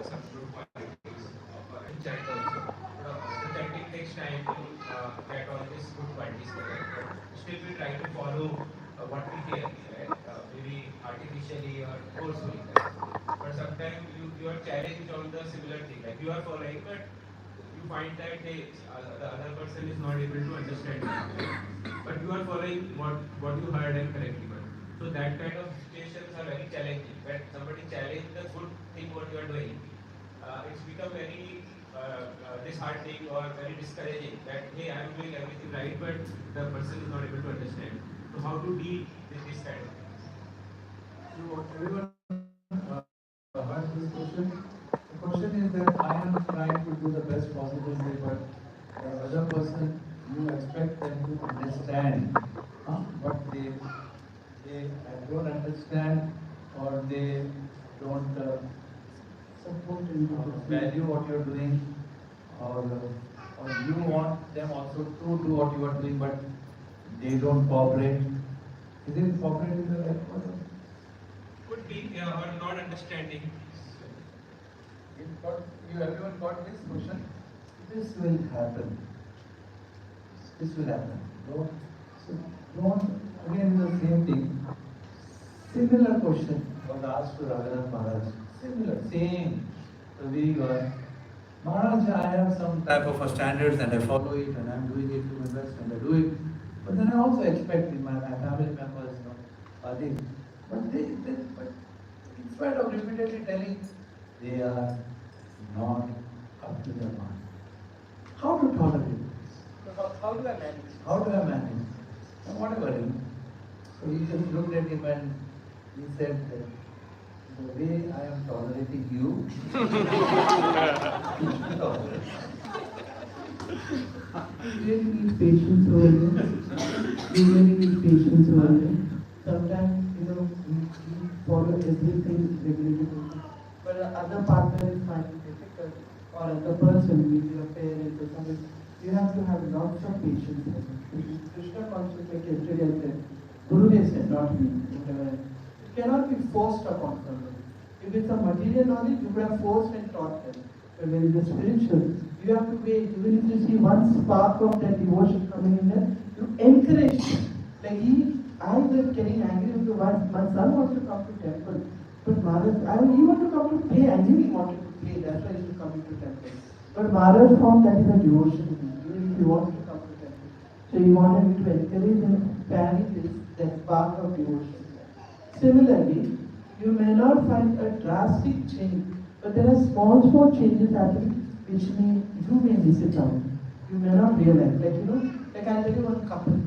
some good qualities of chat also. The chatting takes time to get all these good qualities correct, but still we try to follow what we hear, right? Maybe artificially or forcefully, correct? But sometimes you are challenged on the similar thing, like you are following, but you find that the other person is not able to understand it. But you are following what you heard and correctly. So that kind of situations are very challenging. When somebody challenges the good thing what you are doing, it's become very disheartening or very discouraging that hey, I am doing everything right, but the person is not able to understand. So how to deal with this kind of things? So everyone heard this question. The question is that I am trying to do the best possible way, but the other person, you expect them to understand what they don't understand, or they don't Support and value what you're doing, or you want them also to do what you are doing, but they don't cooperate. Is it cooperate is the right word? Could be or not understanding. Everyone got this question? This will happen. This will happen. Don't again the same thing. Similar question was asked to Raghunath Maharaj. Similar, same. So we Maharaj, I have some type of a standards and I follow it and I'm doing it to my best and I do it. But then I also expect in my family members, are they? But in spite of repeatedly telling, they are not up to their mark. How to tolerate this? how do I manage? How do I manage? And whatever. So he just looked at him and he said, the way I am tolerating you, you should tolerate. You really need patience over here. You really need patience over here. Sometimes, we follow everything regulated. But the other partner is finding difficult, or other person, maybe your parents or something. You have to have lots of patience. Krishna conscious, like yesterday I said, Gurudev said, not me. Whatever. It cannot be forced upon somebody. If it's a material knowledge, you would have forced and taught them. But when it is spiritual, you have to wait. Even if you see one spark of that devotion coming in there, you encourage them. Like I was getting angry with the one, my son wants to come to temple. But Maharaj, he wanted to come to play. I knew he wanted to play. That's why he used to come into temple. But Maharaj found that is a devotion to me. Even if he wants to come to temple. So he wanted me to encourage him, carry that spark of devotion. Similarly, you may not find a drastic change, but there are small changes happening which you may miss it out. You may not realize. Like I'll tell you one couple.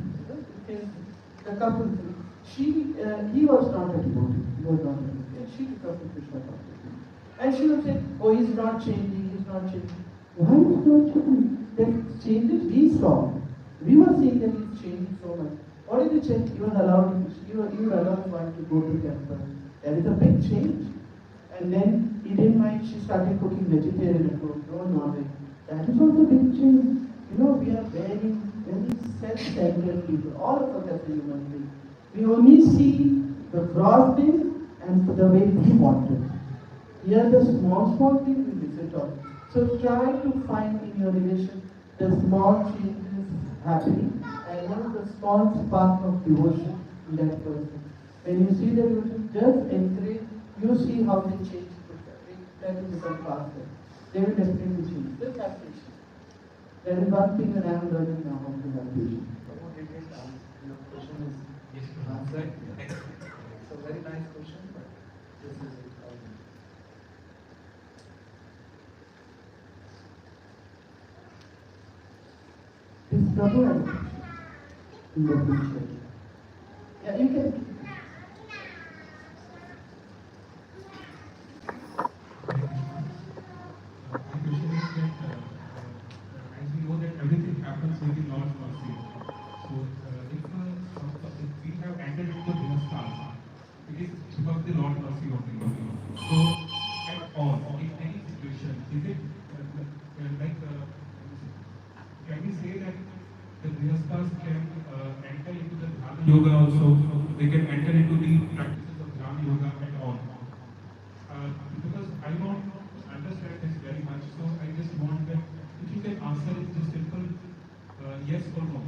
The couple, he was not a devotee. He was not a devotee. And she took up to Krishna consciousness. And she would say, oh, he's not changing, he's not changing. Why is he not changing? That changes we saw. We were seeing that he's changing so much. What did you check? He was allowed to go to temple. That is a big change. And then he didn't mind, she started cooking vegetarian and food, no non-veg. That is also a big change. We are very, very self-centered people. All of us as a human being. We only see the gross things and the way we want it. Here the small things we miss it all. So try to find in your relation the small changes happening and one of the small spark of devotion in that person. When you see the devotion, just encourage, you see how they change. That will become faster. They will definitely change. Just have patience. That is one thing that I am learning now, how to have patience. Your question is answered. It's a very nice question, but this is it. This Prabhu has in the future. Yeah, you can. As we know that everything happens with the Lord's mercy. So if we have entered into the stars, it is because the Lord's mercy only. So at all, in any situation, is it can we say that the Grihasthas can enter into the Dhyana Yoga also? They can enter into the practices of Dhyana Yoga at all? Because I don't understand this very much, so I just want that if you can answer it just simple yes or no.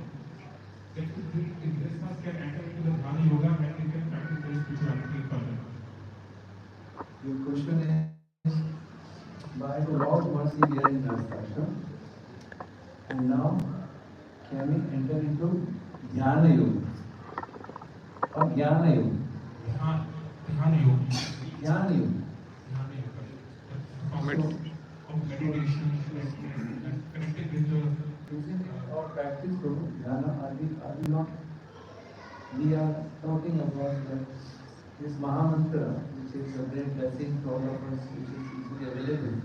That the Grihasthas can enter into the Dhyana Yoga and they can practice their spirituality further. Your question is, by the law of mercy we are in Grihasthashram, and now can we enter into Dhyana Yoga or Jnana Yoga? Dhyana Yoga. Jnana Yoga. Of meditation and connected with the Using our practice to Dhyana, are we not? We are talking about this Mahamantra, which is a great blessing to all of us, which is easily available.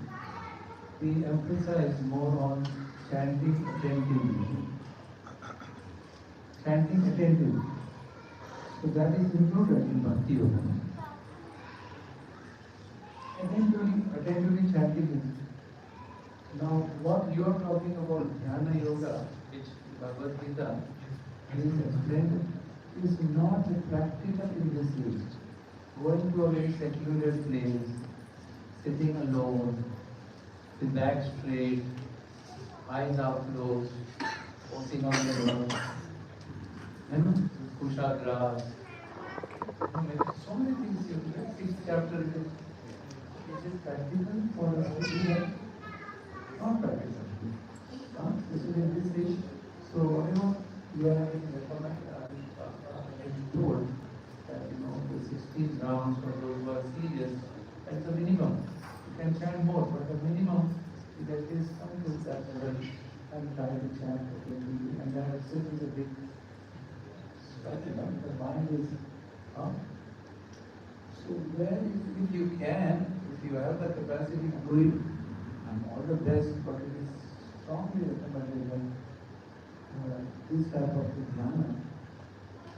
We emphasize more on chanting attentively. Chanting attentively. So that is included in Bhakti Yoga. Attentively chanting is. Now, what you are talking about, Dhyana Yoga, which Bhagavad Gita is explained, is not practical in this way. Going to a very secluded place, sitting alone, with back straight, eyes out closed, posing on the road, and kushagra. So many things you have. 6th chapter is practical for us to do that. Not practical. This is in this age. So whatever we are told that the 16 rounds for those who are serious, that's the minimum. You can chant more, but the minimum is at least come to that level. and try to chant appropriately, and that itself is a big step, you know, the mind is, so when, if you can, if you have the capacity to do it, and all the best, but it is strongly recommended that this type of dhyana